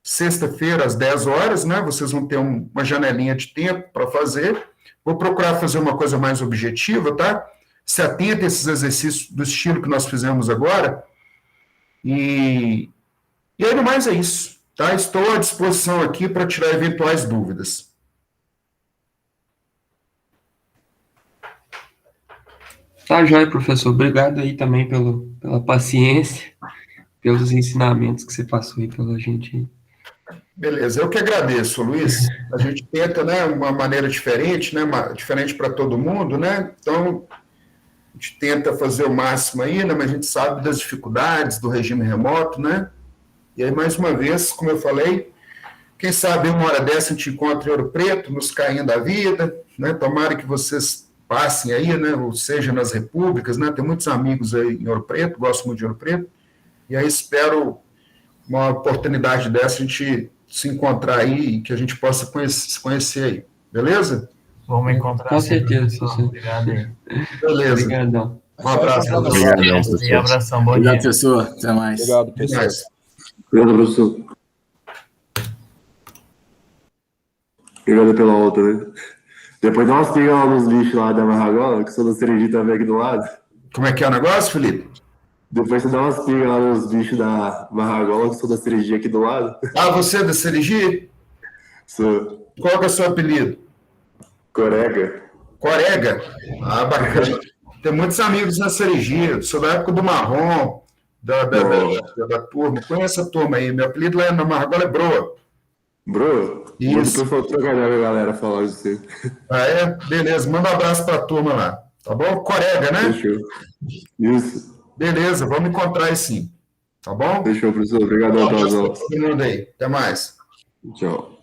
sexta-feira, às 10 horas, né, vocês vão ter uma janelinha de tempo para fazer. Vou procurar fazer uma coisa mais objetiva, tá? Se atenta a esses exercícios do estilo que nós fizemos agora. E aí, no mais, é isso, tá? Estou à disposição aqui para tirar eventuais dúvidas. Tá, joia, professor. Obrigado aí também pela paciência, pelos ensinamentos que você passou aí pela gente. Beleza, eu que agradeço, Luiz. A gente tenta, né, uma maneira diferente, né, diferente para todo mundo, né? Então, a gente tenta fazer o máximo aí, né, mas a gente sabe das dificuldades do regime remoto, né? E aí, mais uma vez, como eu falei, quem sabe uma hora dessa a gente encontra em Ouro Preto, nos Cainhos da Vida, né? Tomara que vocês passem aí, né, ou seja, nas repúblicas, né? Tem muitos amigos aí em Ouro Preto, gosto muito de Ouro Preto, e aí espero uma oportunidade dessa a gente se encontrar aí e que a gente possa se conhecer aí, beleza? Vamos encontrar. Com certeza, professor. Obrigado aí. Beleza. Obrigadão. Um abraço. Obrigadão, professor. E abração, bom Obrigado, dia. professor. Até mais. Obrigado, Até professor. mais. Obrigado, professor. Obrigado pela aula também. Depois dá umas pigas lá nos bichos lá da Marragola, que sou da Serigi também aqui do lado. Como é que é o negócio, Felipe? Depois você dá umas pigas lá nos bichos da Marragola, que sou da Serigi aqui do lado. Ah, você é da Serigi? Sou Qual que é o seu apelido? Corega. Corega? Ah, bacana. Tem muitos amigos na Serigi, sou da época do Marrom, da turma. Conheço a turma aí. Meu apelido lá na Marragola é Broa. Bro, Isso. depois eu trocar a galera falar de você. Ah, é? Beleza, manda um abraço para a turma lá. Tá bom? Corega, né? Fechou. Isso. Beleza, vamos encontrar aí sim. Tá bom? Fechou, professor. Obrigadão pelas aulas. Todo mundo aí. Até mais. Tchau.